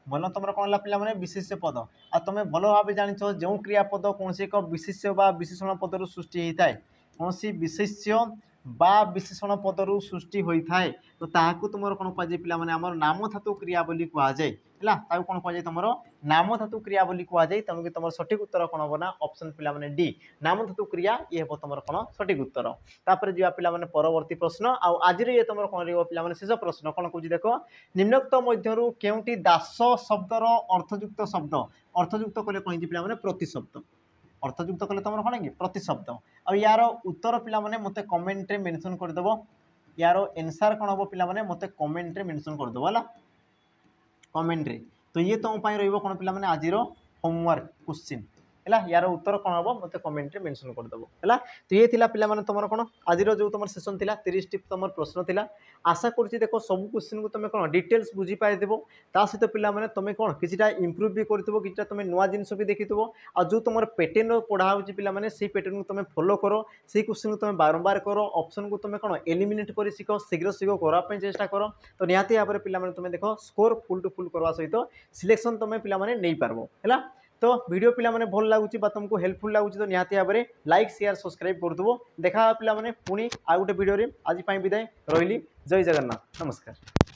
मन तुम कौन है पिला माने विशेष्य पद आ तुम भल भाव जान जो क्रियापद कौन एक विशेष्य बा विशेषण पदर सृष्टि होता है कौन विशेष्य बा विशेषण पदर सृष्टि होता है। तो ताकू तुम कौन कहुए पिला माने आमर नाम धातु क्रिया बोली कहुए है कौन कहुए तुम नाम धातु क्रिया बोली कहुए। तेणुक तुम सठिक उत्तर कौन हम ना ऑप्शन पिला माने डी नाम धातु क्रिया ये हम तुम कौन सठिक उत्तर। तापर जी पिला माने परवर्ती प्रश्न आज ये तुम कौन रही पिला माने शेष प्रश्न कौन कह देख निम्नोक्त मध्यरु केउटी दास शब्दर अर्थयुक्त शब्द अर्थयुक्त कले कहीं पिला माने प्रतिशब्द अर्थयुक्त कले तुम कौन कि प्रतिशब्द आ यार उत्तर पिला माने मते कमेंट रे मेंशन कर देबो यार आंसर कौन हम पिला माने मते कमेंट रे मेंशन कर देबो हला कमेंट रे। तो ये तुम पाई रहिबो कौन पिला माने आजिरो होमवर्क क्वेश्चन है यार उत्तर कौन हम मत कमेंट रे मेंशन कर देबो है। तो ये थिला पिला माने तुम कौन आज जो तुम सेशन थिला 30 टी तुम प्रश्न थिला आशा करछि देखो सब क्वेश्चन को तुम कौन डिटेल्स बुझी पाई देबो ता सहित पिला माने तुम कौन किछिटा इंप्रूव भी करथिबो किछिटा तुम नुआ जिंस भी देखिथिबो आ जो तुम पैटर्न पढ़ा होछि पिला माने सेही पैटर्न को तुम फॉलो करो सेही क्वेश्चन को तुम बारंबार करो ऑप्शन को तुम कौन एलिमिनेट कर सीखो शीघ्र शीघ्र करबा पई चेष्टा करो। तो निहाती भाबरे पिला माने तुम देखो स्कोर फुल टू फुल करबा सहित सिलेक्शन तुम पिला माने नै पारबो है। तो वीडियो पिला माने भल लागुची बा तुमको हेल्पफुल लागुची तो निहाती भाव में लाइक शेयर सब्सक्राइब कर दबो। देखा पिला माने पुणी आ गोटे वीडियो रे आज विदाय रही। जय जगन्नाथ नमस्कार।